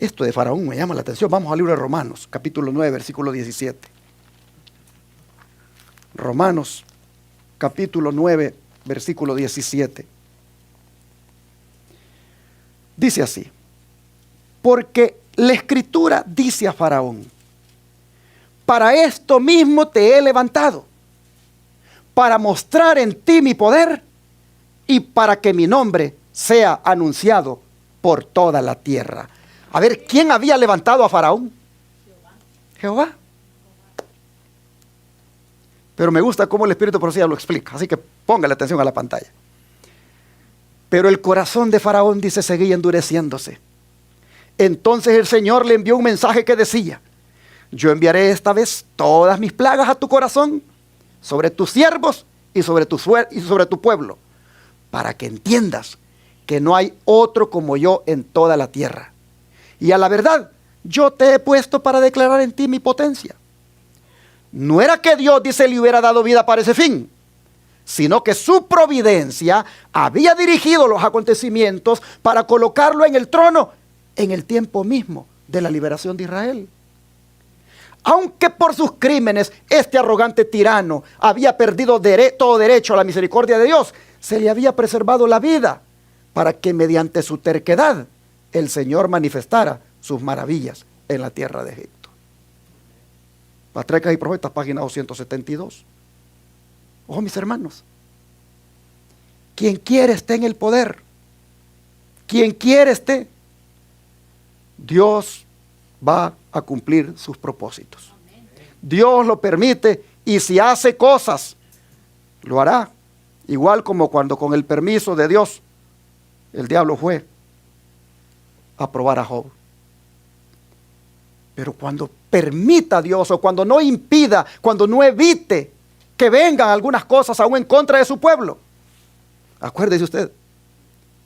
esto de Faraón me llama la atención. Vamos al libro de Romanos, capítulo 9, versículo 17. Romanos, capítulo 9, versículo 17. Dice así: porque la Escritura dice a Faraón, para esto mismo te he levantado, para mostrar en ti mi poder y para que mi nombre sea anunciado por toda la tierra. A ver, ¿quién había levantado a Faraón? Jehová. Pero me gusta cómo el Espíritu de Profecía lo explica, así que póngale atención a la pantalla. Pero el corazón de Faraón, dice, seguía endureciéndose. Entonces el Señor le envió un mensaje que decía: yo enviaré esta vez todas mis plagas a tu corazón, sobre tus siervos y sobre tu pueblo, para que entiendas que no hay otro como yo en toda la tierra. Y a la verdad, yo te he puesto para declarar en ti mi potencia. No era que Dios, dice, le hubiera dado vida para ese fin, sino que su providencia había dirigido los acontecimientos para colocarlo en el trono en el tiempo mismo de la liberación de Israel. Aunque por sus crímenes este arrogante tirano había perdido todo derecho a la misericordia de Dios, se le había preservado la vida para que mediante su terquedad el Señor manifestara sus maravillas en la tierra de Egipto. Patriarcas y Profetas, página 272. Ojo, mis hermanos, quien quiere esté en el poder, quien quiere esté, Dios va a cumplir sus propósitos. Dios lo permite, y si hace cosas, lo hará. Igual como cuando con el permiso de Dios, el diablo fue a probar a Job. Pero cuando permita a Dios, o cuando no impida, cuando no evite que vengan algunas cosas aún en contra de su pueblo, acuérdese usted,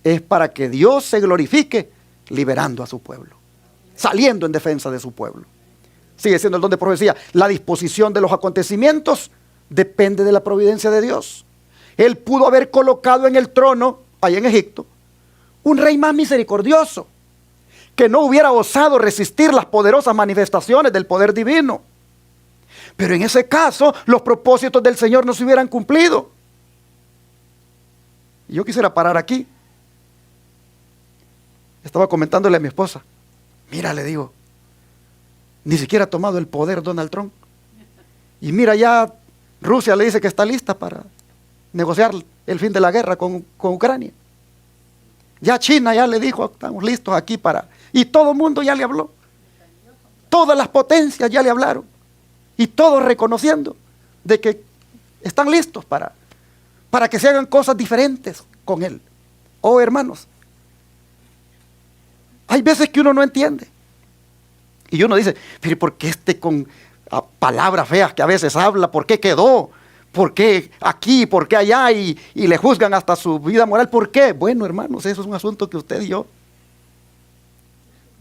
es para que Dios se glorifique liberando a su pueblo, saliendo en defensa de su pueblo. Sigue siendo el don de profecía. La disposición de los acontecimientos depende de la providencia de Dios. Él pudo haber colocado en el trono, allá en Egipto, un rey más misericordioso, que no hubiera osado resistir las poderosas manifestaciones del poder divino. Pero en ese caso, los propósitos del Señor no se hubieran cumplido. Y yo quisiera parar aquí. Estaba comentándole a mi esposa. Mira, le digo, ni siquiera ha tomado el poder Donald Trump. Y mira, ya Rusia le dice que está lista para negociar el fin de la guerra con Ucrania. Ya China ya le dijo, estamos listos aquí para... Y todo el mundo ya le habló. Todas las potencias ya le hablaron. Y todos reconociendo de que están listos para que se hagan cosas diferentes con él. Oh, hermanos, hay veces que uno no entiende. Y uno dice, pero ¿por qué con palabras feas que a veces habla? ¿Por qué quedó? ¿Por qué aquí? ¿Por qué allá? Y le juzgan hasta su vida moral. ¿Por qué? Bueno, hermanos, eso es un asunto que usted y yo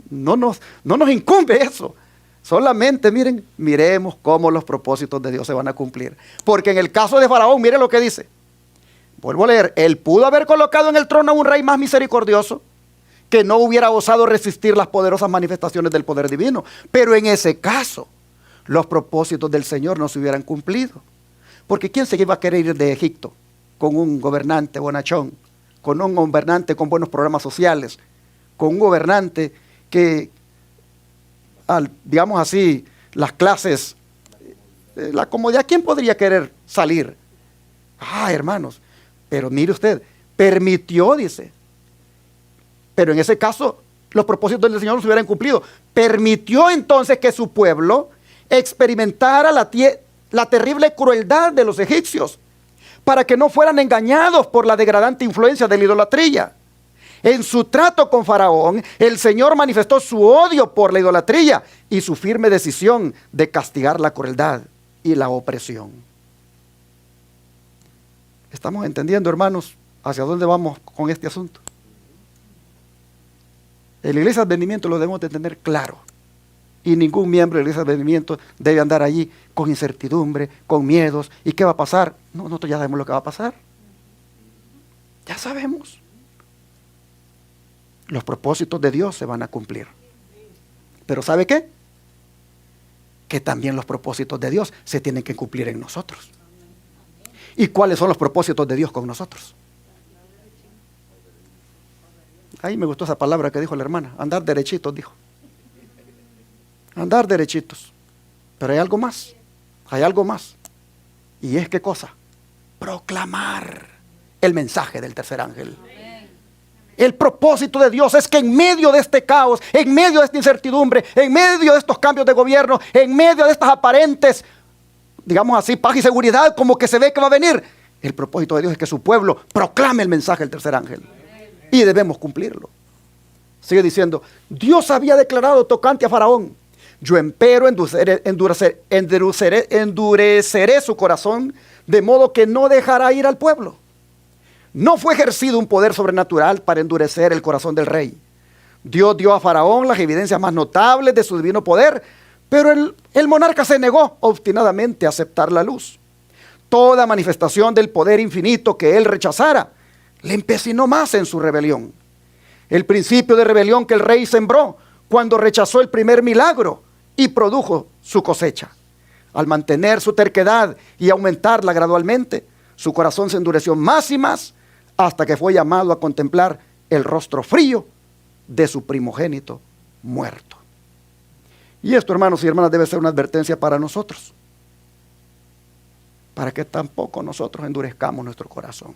no nos incumbe eso. Solamente miremos cómo los propósitos de Dios se van a cumplir. Porque en el caso de Faraón, mire lo que dice. Vuelvo a leer. Él pudo haber colocado en el trono a un rey más misericordioso, que no hubiera osado resistir las poderosas manifestaciones del poder divino. Pero en ese caso, los propósitos del Señor no se hubieran cumplido. Porque ¿quién se iba a querer ir de Egipto con un gobernante bonachón, con un gobernante con buenos programas sociales, con un gobernante que, digamos así, las clases, la comodidad? ¿Quién podría querer salir? Hermanos, pero mire usted, permitió, dice. Pero en ese caso, los propósitos del Señor no se hubieran cumplido. Permitió entonces que su pueblo experimentara la terrible crueldad de los egipcios, para que no fueran engañados por la degradante influencia de la idolatría. En su trato con Faraón, el Señor manifestó su odio por la idolatría y su firme decisión de castigar la crueldad y la opresión. ¿Estamos entendiendo, hermanos, hacia dónde vamos con este asunto? En la Iglesia de Advenimiento lo debemos de tener claro. Y ningún miembro de la Iglesia de Advenimiento debe andar allí con incertidumbre, con miedos. ¿Y qué va a pasar? No, nosotros ya sabemos lo que va a pasar. Ya sabemos. Los propósitos de Dios se van a cumplir. Pero ¿sabe qué? Que también los propósitos de Dios se tienen que cumplir en nosotros. ¿Y cuáles son los propósitos de Dios con nosotros? Ahí me gustó esa palabra que dijo la hermana. Andar derechitos, dijo. Andar derechitos. Pero hay algo más. Hay algo más. ¿Y es qué cosa? Proclamar el mensaje del tercer ángel. El propósito de Dios es que en medio de este caos, en medio de esta incertidumbre, en medio de estos cambios de gobierno, en medio de estas aparentes, digamos así, paz y seguridad, como que se ve que va a venir, el propósito de Dios es que su pueblo proclame el mensaje del tercer ángel. Y debemos cumplirlo. Sigue diciendo, Dios había declarado tocante a Faraón: yo empero endureceré su corazón, de modo que no dejará ir al pueblo. No fue ejercido un poder sobrenatural para endurecer el corazón del rey. Dios dio a Faraón las evidencias más notables de su divino poder, pero el monarca se negó obstinadamente a aceptar la luz. Toda manifestación del poder infinito que él rechazara le empecinó más en su rebelión. El principio de rebelión que el rey sembró cuando rechazó el primer milagro y produjo su cosecha. Al mantener su terquedad y aumentarla gradualmente, su corazón se endureció más y más hasta que fue llamado a contemplar el rostro frío de su primogénito muerto. Y esto, hermanos y hermanas, debe ser una advertencia para nosotros, para que tampoco nosotros endurezcamos nuestro corazón.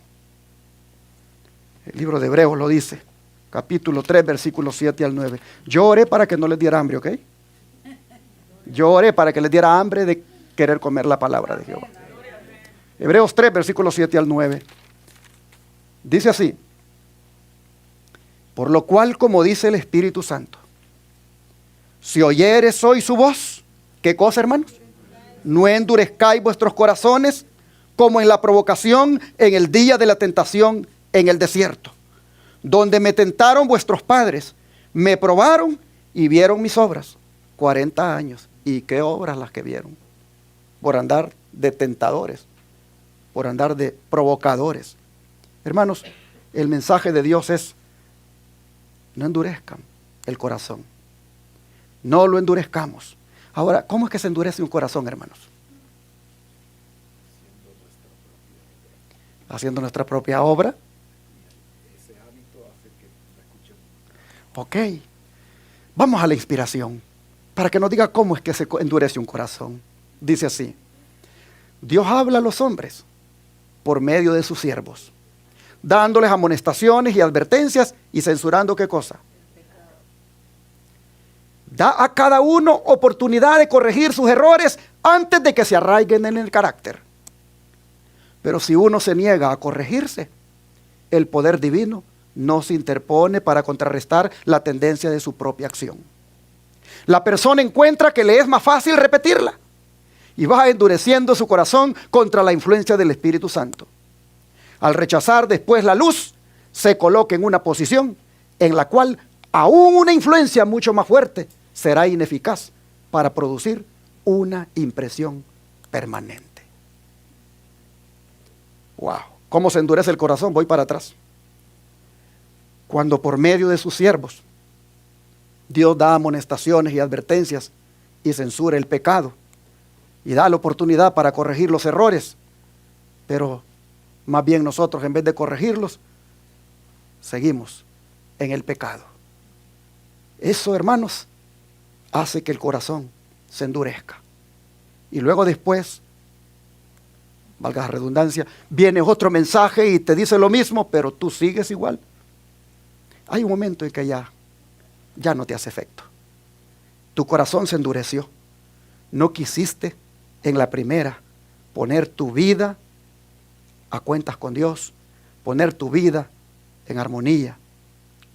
El libro de Hebreos lo dice, capítulo 3, versículos 7 al 9. Yo oré para que no les diera hambre, ¿ok? Yo oré para que les diera hambre de querer comer la palabra de Jehová. Hebreos 3, versículos 7 al 9. Dice así: por lo cual, como dice el Espíritu Santo, si oyereis hoy su voz, ¿qué cosa, hermanos? No endurezcáis vuestros corazones como en la provocación en el día de la tentación en el desierto, donde me tentaron vuestros padres, me probaron y vieron mis obras. 40 años. ¿Y qué obras las que vieron? Por andar de tentadores, por andar de provocadores. Hermanos, el mensaje de Dios es: no endurezcan el corazón. No lo endurezcamos. Ahora, ¿cómo es que se endurece un corazón, hermanos? Haciendo nuestra propia obra. Ok, vamos a la inspiración, para que nos diga cómo es que se endurece un corazón. Dice así: Dios habla a los hombres por medio de sus siervos, dándoles amonestaciones y advertencias y censurando ¿qué cosa? Da a cada uno oportunidad de corregir sus errores antes de que se arraiguen en el carácter. Pero si uno se niega a corregirse, el poder divino no se interpone para contrarrestar la tendencia de su propia acción. La persona encuentra que le es más fácil repetirla y va endureciendo su corazón contra la influencia del Espíritu Santo. Al rechazar después la luz, se coloca en una posición en la cual aún una influencia mucho más fuerte será ineficaz para producir una impresión permanente. Wow, ¿cómo se endurece el corazón? Voy para atrás. Cuando por medio de sus siervos Dios da amonestaciones y advertencias y censura el pecado y da la oportunidad para corregir los errores, pero más bien nosotros, en vez de corregirlos, seguimos en el pecado. Eso, hermanos, hace que el corazón se endurezca. Y luego después, valga la redundancia, viene otro mensaje y te dice lo mismo, pero tú sigues igual. Hay un momento en que ya no te hace efecto. Tu corazón se endureció. No quisiste en la primera poner tu vida a cuentas con Dios, poner tu vida en armonía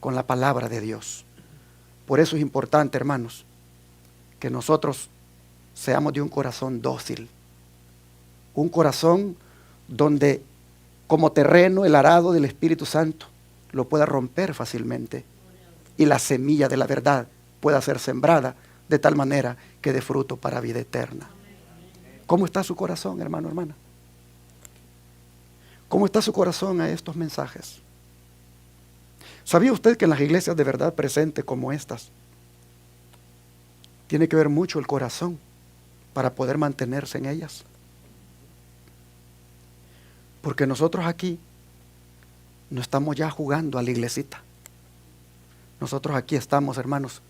con la palabra de Dios. Por eso es importante, hermanos, que nosotros seamos de un corazón dócil, un corazón donde como terreno el arado del Espíritu Santo lo pueda romper fácilmente y la semilla de la verdad pueda ser sembrada de tal manera que dé fruto para vida eterna. ¿Cómo está su corazón, hermano, hermana? ¿Cómo está su corazón a estos mensajes? ¿Sabía usted que en las iglesias de verdad presentes como estas tiene que ver mucho el corazón para poder mantenerse en ellas? Porque nosotros aquí no estamos ya jugando a la iglesita. Nosotros aquí estamos, hermanos,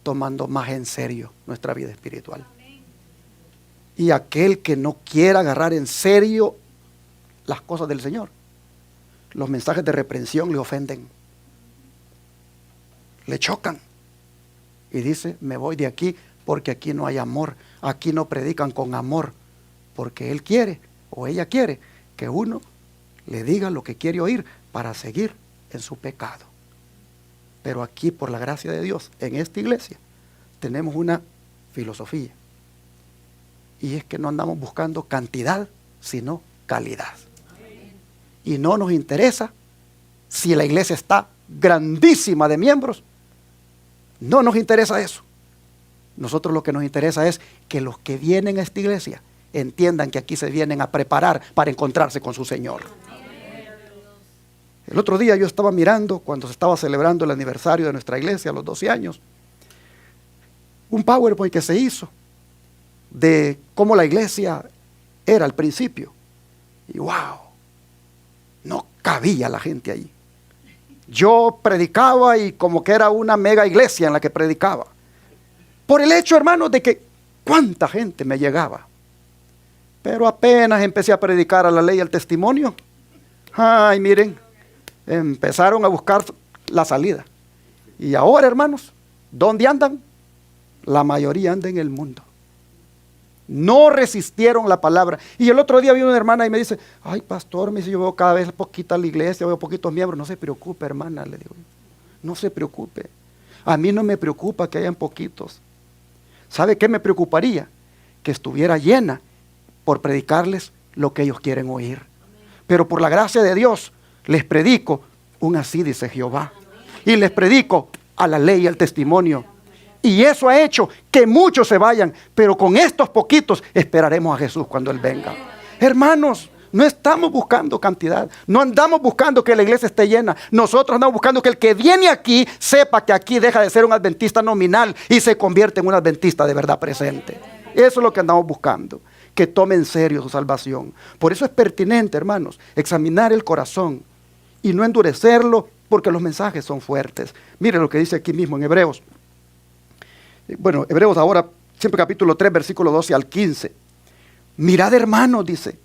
tomando más en serio nuestra vida espiritual. Y aquel que no quiera agarrar en serio las cosas del Señor, los mensajes de reprensión le ofenden, le chocan. Y dice: me voy de aquí porque aquí no hay amor, aquí no predican con amor, porque él quiere o ella quiere que uno le diga lo que quiere oír para seguir en su pecado. Pero aquí, por la gracia de Dios, en esta iglesia, tenemos una filosofía. Y es que no andamos buscando cantidad, sino calidad. Y no nos interesa si la iglesia está grandísima de miembros. No nos interesa eso. Nosotros lo que nos interesa es que los que vienen a esta iglesia entiendan que aquí se vienen a preparar para encontrarse con su Señor. El otro día yo estaba mirando cuando se estaba celebrando el aniversario de nuestra iglesia, los 12 años. un PowerPoint que se hizo de cómo la iglesia era al principio. Y wow, no cabía la gente ahí. Yo predicaba y como que era una mega iglesia en la que predicaba. Por el hecho, hermanos, de que cuánta gente me llegaba. Pero apenas empecé a predicar a la ley y al testimonio, ay, miren, empezaron a buscar la salida. Y ahora, hermanos, ¿dónde andan? La mayoría anda en el mundo. No resistieron la palabra. Y el otro día vi una hermana y me dice, ay, pastor, me dice, yo veo cada vez poquita la iglesia, veo poquitos miembros. No se preocupe, hermana, le digo. No se preocupe. A mí no me preocupa que hayan poquitos. ¿Sabe qué me preocuparía? Que estuviera llena por predicarles lo que ellos quieren oír. Pero por la gracia de Dios, les predico un así dice Jehová. Y les predico a la ley y al testimonio. Y eso ha hecho que muchos se vayan, pero con estos poquitos esperaremos a Jesús cuando Él venga. Hermanos, no estamos buscando cantidad, no andamos buscando que la iglesia esté llena. Nosotros andamos buscando que el que viene aquí sepa que aquí deja de ser un adventista nominal y se convierte en un adventista de verdad presente. Eso es lo que andamos buscando, que tome en serio su salvación. Por eso es pertinente, hermanos, examinar el corazón y no endurecerlo porque los mensajes son fuertes. Mire lo que dice aquí mismo en Hebreos. Bueno, Hebreos ahora, siempre capítulo 3, versículo 12 al 15. Mirad, hermanos, dice,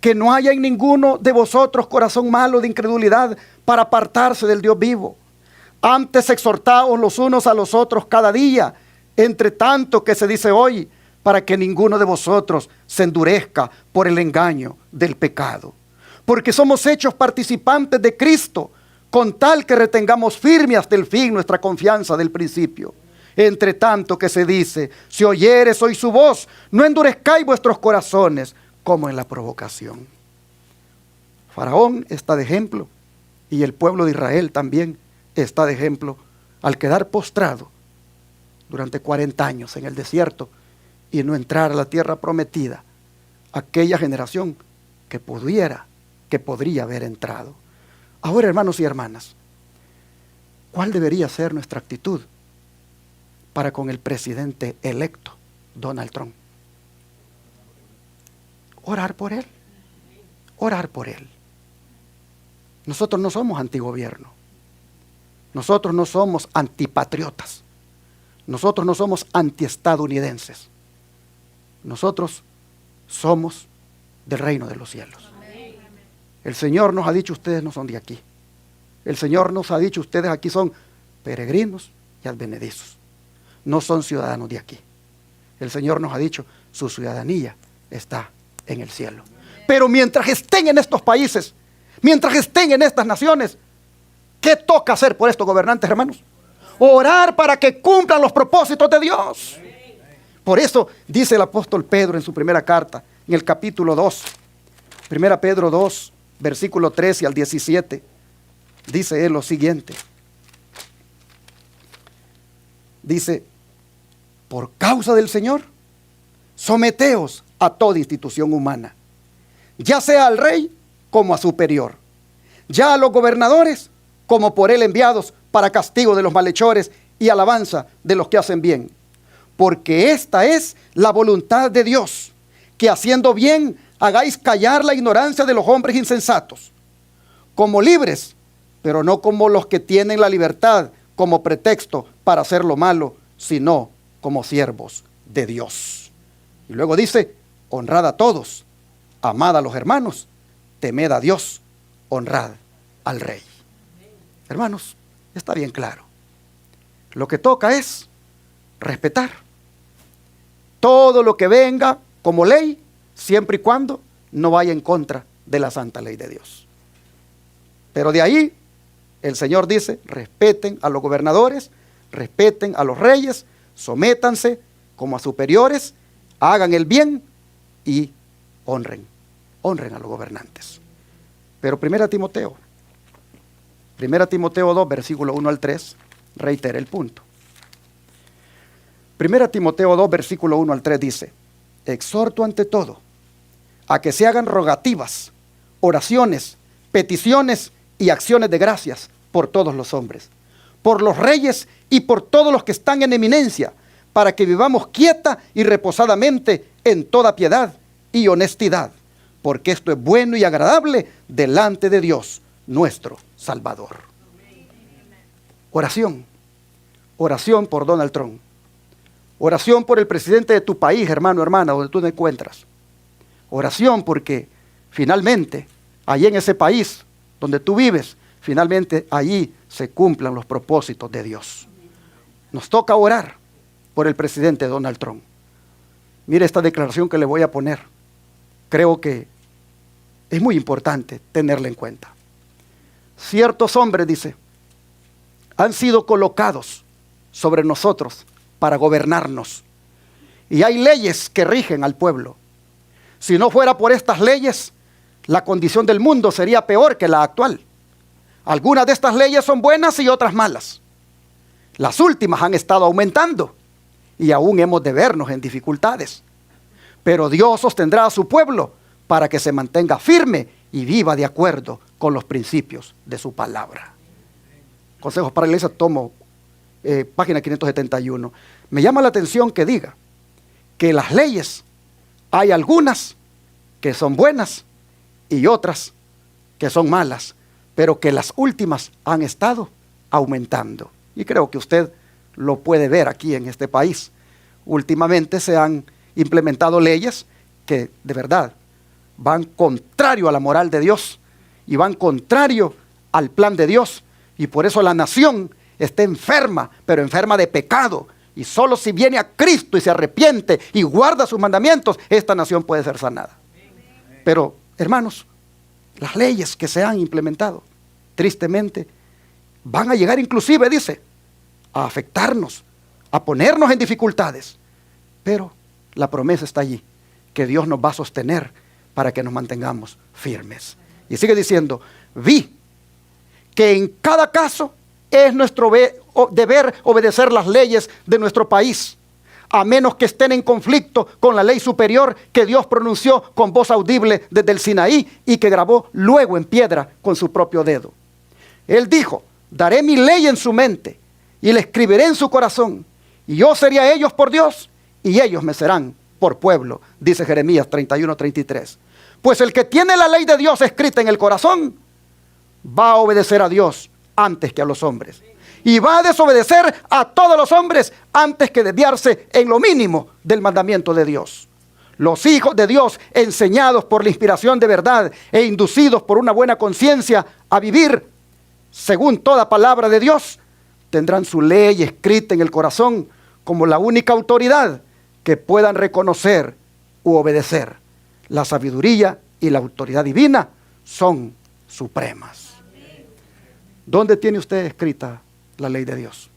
que no haya en ninguno de vosotros corazón malo de incredulidad para apartarse del Dios vivo. Antes exhortaos los unos a los otros cada día, entre tanto que se dice hoy, para que ninguno de vosotros se endurezca por el engaño del pecado. Porque somos hechos participantes de Cristo, con tal que retengamos firme hasta el fin nuestra confianza del principio. Entre tanto que se dice, si oyeres hoy su voz, no endurezcáis vuestros corazones como en la provocación. Faraón está de ejemplo y el pueblo de Israel también está de ejemplo al quedar postrado durante 40 años en el desierto y no entrar a la tierra prometida, aquella generación que podría haber entrado. Ahora, hermanos y hermanas, ¿cuál debería ser nuestra actitud para con el presidente electo, Donald Trump? Orar por él. Orar por él. Nosotros no somos antigobierno. Nosotros no somos antipatriotas. Nosotros no somos antiestadounidenses. Nosotros somos del reino de los cielos. El Señor nos ha dicho, ustedes no son de aquí. El Señor nos ha dicho, ustedes aquí son peregrinos y advenedizos. No son ciudadanos de aquí. El Señor nos ha dicho, su ciudadanía está en el cielo. Pero mientras estén en estos países, mientras estén en estas naciones, ¿qué toca hacer por estos gobernantes, hermanos? Orar para que cumplan los propósitos de Dios. Por eso dice el apóstol Pedro en su primera carta, en el capítulo 2, 1 Pedro 2, versículo 13 al 17, dice él lo siguiente. Dice, por causa del Señor, someteos a toda institución humana, ya sea al rey como a superior, ya a los gobernadores como por él enviados para castigo de los malhechores y alabanza de los que hacen bien. Porque esta es la voluntad de Dios, que haciendo bien hagáis callar la ignorancia de los hombres insensatos, como libres, pero no como los que tienen la libertad como pretexto para hacer lo malo, sino como siervos de Dios. Y luego dice, honrad a todos, amad a los hermanos, temed a Dios, honrad al rey. Hermanos, está bien claro. Lo que toca es respetar todo lo que venga como ley, siempre y cuando no vaya en contra de la santa ley de Dios. Pero de ahí, el Señor dice, respeten a los gobernadores, respeten a los reyes, sométanse como a superiores, hagan el bien y honren a los gobernantes. Pero 1 Timoteo 2, versículo 1 al 3, reitera el punto. 1 Timoteo 2, versículo 1 al 3 dice, exhorto ante todo a que se hagan rogativas, oraciones, peticiones y acciones de gracias por todos los hombres, por los reyes y por todos los que están en eminencia, para que vivamos quieta y reposadamente en toda piedad y honestidad, porque esto es bueno y agradable delante de Dios, nuestro Salvador. Oración. Oración por Donald Trump. Oración por el presidente de tu país, hermano, hermana, donde tú te encuentras. Oración porque finalmente, allí en ese país donde tú vives, finalmente allí se cumplan los propósitos de Dios. Nos toca orar por el presidente Donald Trump. Mire esta declaración que le voy a poner. Creo que es muy importante tenerla en cuenta. Ciertos hombres, dice, han sido colocados sobre nosotros para gobernarnos. Y hay leyes que rigen al pueblo. Si no fuera por estas leyes, la condición del mundo sería peor que la actual. Algunas de estas leyes son buenas y otras malas. Las últimas han estado aumentando y aún hemos de vernos en dificultades. Pero Dios sostendrá a su pueblo para que se mantenga firme y viva de acuerdo con los principios de su palabra. Consejos para la Iglesia, tomo página 571. Me llama la atención que diga que las leyes, hay algunas que son buenas y otras que son malas, pero que las últimas han estado aumentando. Y creo que usted lo puede ver aquí en este país. Últimamente se han implementado leyes que de verdad van contrario a la moral de Dios y van contrario al plan de Dios. Y por eso la nación está enferma, pero enferma de pecado. Y solo si viene a Cristo y se arrepiente y guarda sus mandamientos, esta nación puede ser sanada. Pero, hermanos, las leyes que se han implementado, tristemente, van a llegar inclusive, dice, a afectarnos, a ponernos en dificultades. Pero la promesa está allí, que Dios nos va a sostener para que nos mantengamos firmes. Y sigue diciendo, vi que en cada caso es nuestro deber obedecer las leyes de nuestro país, a menos que estén en conflicto con la ley superior que Dios pronunció con voz audible desde el Sinaí y que grabó luego en piedra con su propio dedo. Él dijo, daré mi ley en su mente y la escribiré en su corazón, y yo seré a ellos por Dios y ellos me serán por pueblo, dice Jeremías 31:33. Pues el que tiene la ley de Dios escrita en el corazón va a obedecer a Dios antes que a los hombres. Y va a desobedecer a todos los hombres antes que desviarse en lo mínimo del mandamiento de Dios. Los hijos de Dios, enseñados por la inspiración de verdad e inducidos por una buena conciencia a vivir según toda palabra de Dios, tendrán su ley escrita en el corazón como la única autoridad que puedan reconocer u obedecer. La sabiduría y la autoridad divina son supremas. ¿Dónde tiene usted escrita la ley de Dios?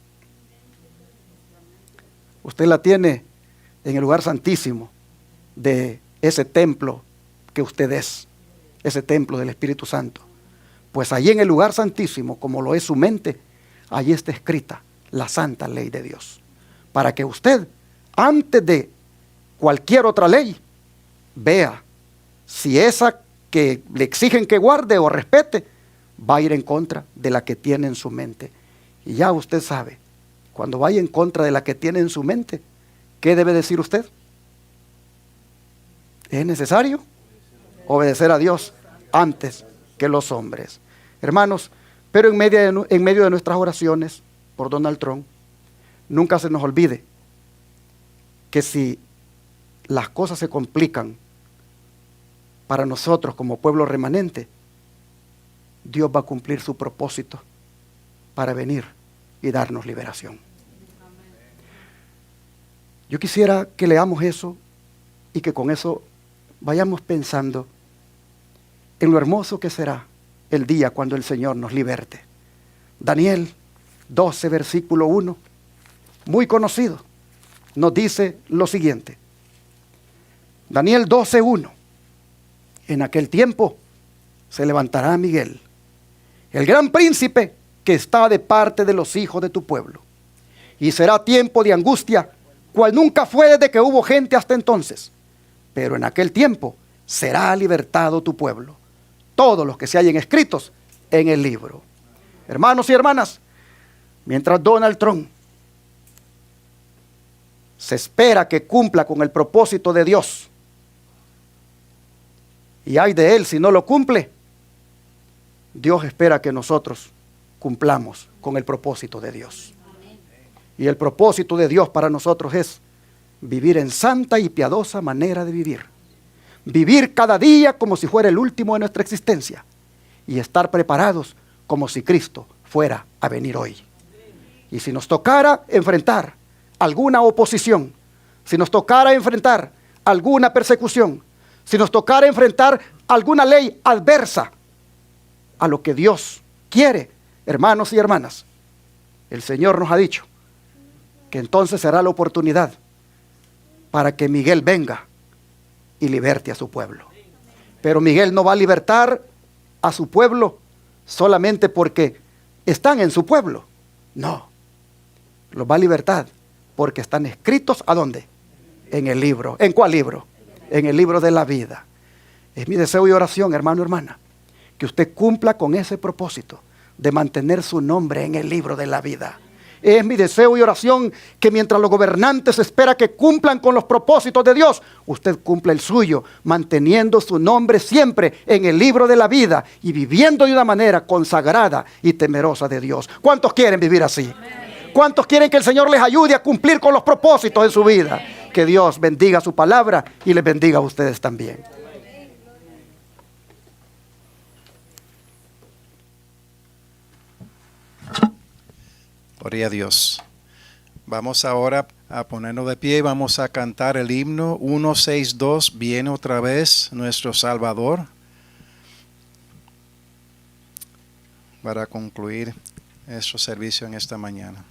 Usted la tiene en el lugar santísimo de ese templo que usted es, ese templo del Espíritu Santo. Pues allí en el lugar santísimo, como lo es su mente, allí está escrita la santa ley de Dios. Para que usted, antes de cualquier otra ley, vea si esa que le exigen que guarde o respete va a ir en contra de la que tiene en su mente. Y ya usted sabe, cuando vaya en contra de la que tiene en su mente, ¿qué debe decir usted? ¿Es necesario obedecer a Dios antes que los hombres? Hermanos, pero en medio de nuestras oraciones por Donald Trump, nunca se nos olvide que si las cosas se complican para nosotros como pueblo remanente, Dios va a cumplir su propósito para venir y darnos liberación. Yo quisiera que leamos eso y que con eso vayamos pensando en lo hermoso que será el día cuando el Señor nos liberte. Daniel 12, versículo 1, muy conocido, nos dice lo siguiente. Daniel 12, 1. En aquel tiempo se levantará Miguel, el gran príncipe que está de parte de los hijos de tu pueblo. Y será tiempo de angustia, cual nunca fue desde que hubo gente hasta entonces. Pero en aquel tiempo será libertado tu pueblo, todos los que se hallen escritos en el libro. Hermanos y hermanas, mientras Donald Trump se espera que cumpla con el propósito de Dios. Y ay de él si no lo cumple. Dios espera que nosotros cumplamos con el propósito de Dios. Y el propósito de Dios para nosotros es vivir en santa y piadosa manera de vivir. Vivir cada día como si fuera el último de nuestra existencia. Y estar preparados como si Cristo fuera a venir hoy. Y si nos tocara enfrentar alguna oposición, si nos tocara enfrentar alguna persecución, si nos tocara enfrentar alguna ley adversa a lo que Dios quiere, hermanos y hermanas, el Señor nos ha dicho que entonces será la oportunidad para que Miguel venga y liberte a su pueblo. Pero Miguel no va a libertar a su pueblo solamente porque están en su pueblo. No, los va a libertar porque están escritos ¿a dónde? En el libro. ¿En cuál libro? En el libro de la vida. Es mi deseo y oración, hermano y hermana, que usted cumpla con ese propósito de mantener su nombre en el libro de la vida. Es mi deseo y oración que mientras los gobernantes esperan que cumplan con los propósitos de Dios, usted cumpla el suyo, manteniendo su nombre siempre en el libro de la vida y viviendo de una manera consagrada y temerosa de Dios. ¿Cuántos quieren vivir así? ¿Cuántos quieren que el Señor les ayude a cumplir con los propósitos de su vida? Que Dios bendiga su palabra y les bendiga a ustedes también.
Gloria a Dios. Vamos ahora a ponernos de pie y vamos a cantar el himno 162. Viene otra vez nuestro Salvador, para concluir nuestro servicio en esta mañana.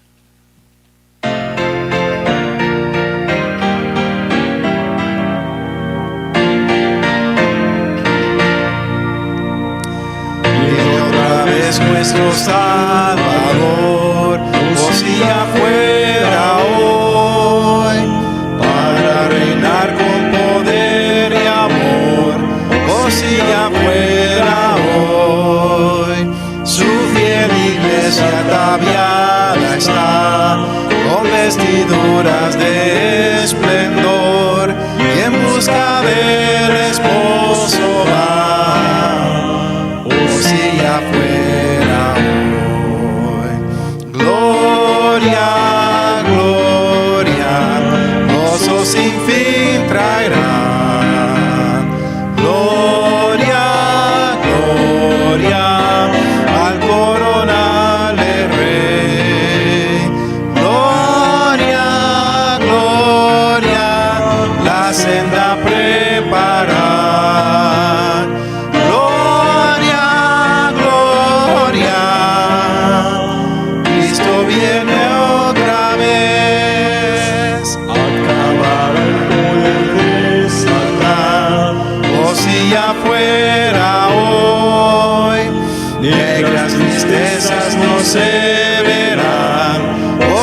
Viene otra vez nuestro Salvador, si ya fuera hoy, para reinar con poder y amor, si ya fuera hoy, su fiel iglesia ataviada está, con vestiduras de esplendor, y en busca del esposo va, si ya fuera hoy. Gloria, gloria, gozo sin fin traerá. Gloria, gloria, al coronarle Rey. Gloria, gloria, la senda preparar. Gloria, gloria, Cristo viene otra vez, acabar el resaltar, si ya fuera hoy, negras tristezas no se verán,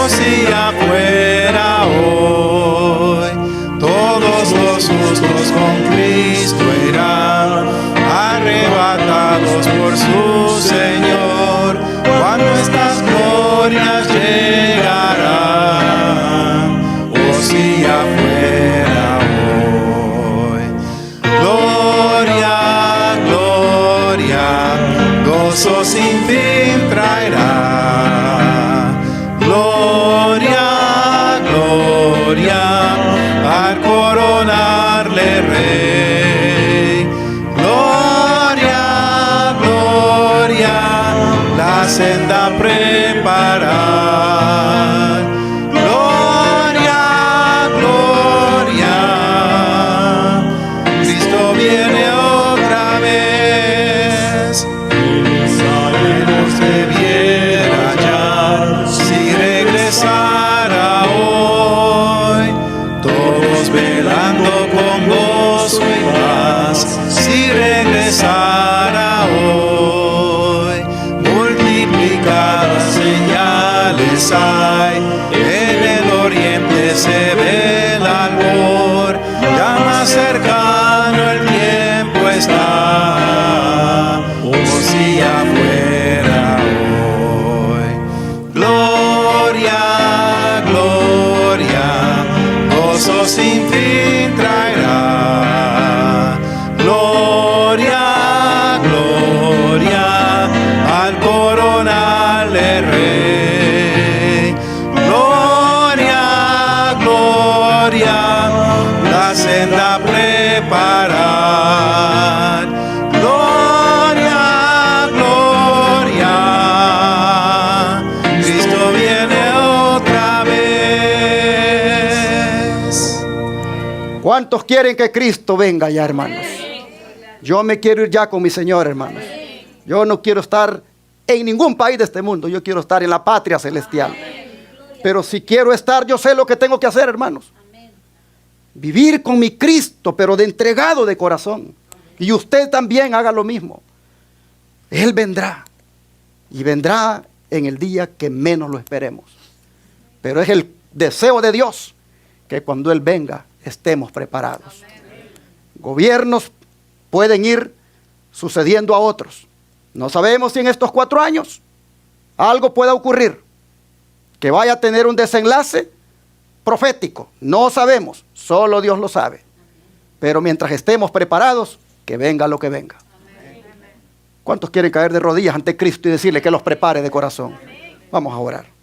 si ya fuera hoy, todos los justos con Cristo irán, arrebatados por su Señor, cuando estas glorias llegarán, si ya fuera hoy. Gloria, gloria, gozo sin fin traerá. Gloria, gloria, al coronarle Rey. Gloria, gloria, la senda preparar. Gloria, gloria, Cristo viene otra vez. Israel se viera ya si regresara hoy, todos velando con gozo y paz, si regresara hoy, multiplicadas señales hay, en el oriente se ve el albor, ya más cercano el tiempo está, si ya fuera hoy. Gloria, gloria, gozo sin fin traerá. Gloria, gloria al coronarle Rey. Gloria, gloria, la senda preparar. Gloria, gloria, Cristo viene otra vez.
¿Cuántos quieren que Cristo venga ya, hermanos? Yo me quiero ir ya con mi Señor, hermanos. Yo no quiero estar en ningún país de este mundo. Yo quiero estar en la patria celestial. Pero si quiero estar, yo sé lo que tengo que hacer, hermanos. Vivir con mi Cristo, pero de entregado de corazón. Y usted también haga lo mismo. Él vendrá. Y vendrá en el día que menos lo esperemos. Pero es el deseo de Dios que cuando Él venga estemos preparados. Gobiernos pueden ir sucediendo a otros. No sabemos si en estos 4 años algo pueda ocurrir que vaya a tener un desenlace profético. No sabemos, solo Dios lo sabe. Pero mientras estemos preparados, que venga lo que venga. ¿Cuántos quieren caer de rodillas ante Cristo y decirle que los prepare de corazón? Vamos a orar.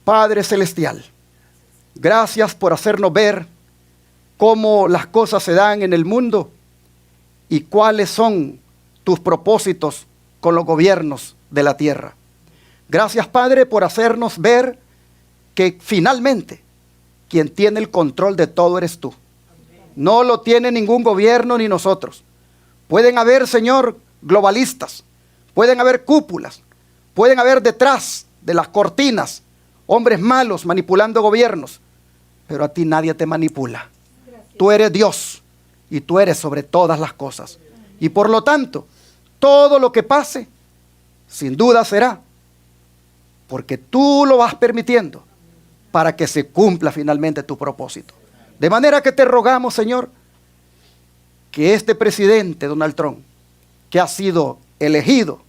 Padre Celestial, gracias por hacernos ver cómo las cosas se dan en el mundo y cuáles son tus propósitos con los gobiernos de la tierra. Gracias, Padre, por hacernos ver que finalmente quien tiene el control de todo eres tú. No lo tiene ningún gobierno ni nosotros. Pueden haber, Señor, globalistas, pueden haber cúpulas, pueden haber detrás de las cortinas hombres malos manipulando gobiernos, pero a ti nadie te manipula. Tú eres Dios y tú eres sobre todas las cosas. Y por lo tanto, todo lo que pase, sin duda será, porque tú lo vas permitiendo para que se cumpla finalmente tu propósito. De manera que te rogamos, Señor, que este presidente, Donald Trump, que ha sido elegido,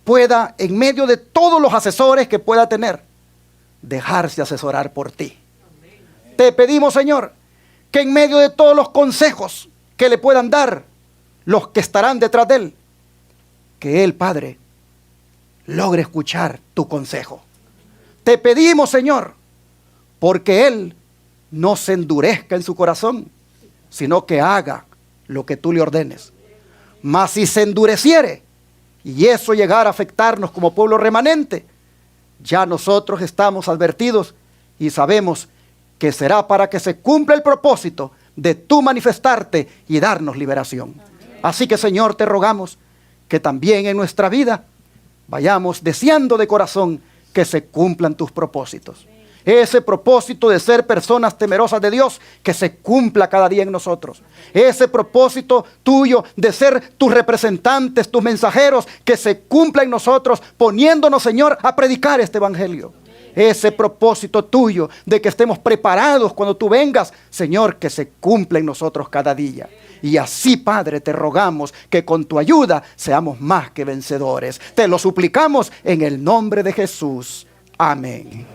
pueda, en medio de todos los asesores que pueda tener, dejarse asesorar por ti. Te pedimos, Señor, que en medio de todos los consejos que le puedan dar los que estarán detrás de él, que él, Padre, logre escuchar tu consejo. Te pedimos, Señor, porque él no se endurezca en su corazón, sino que haga lo que tú le ordenes. Mas si se endureciere y eso llegara a afectarnos como pueblo remanente, ya nosotros estamos advertidos y sabemos que será para que se cumpla el propósito de tú manifestarte y darnos liberación. Así que, Señor, te rogamos que también en nuestra vida vayamos deseando de corazón que se cumplan tus propósitos. Ese propósito de ser personas temerosas de Dios, que se cumpla cada día en nosotros. Ese propósito tuyo de ser tus representantes, tus mensajeros, que se cumpla en nosotros, poniéndonos, Señor, a predicar este evangelio. Ese propósito tuyo de que estemos preparados cuando tú vengas, Señor, que se cumpla en nosotros cada día. Y así, Padre, te rogamos que con tu ayuda seamos más que vencedores. Te lo suplicamos en el nombre de Jesús. Amén.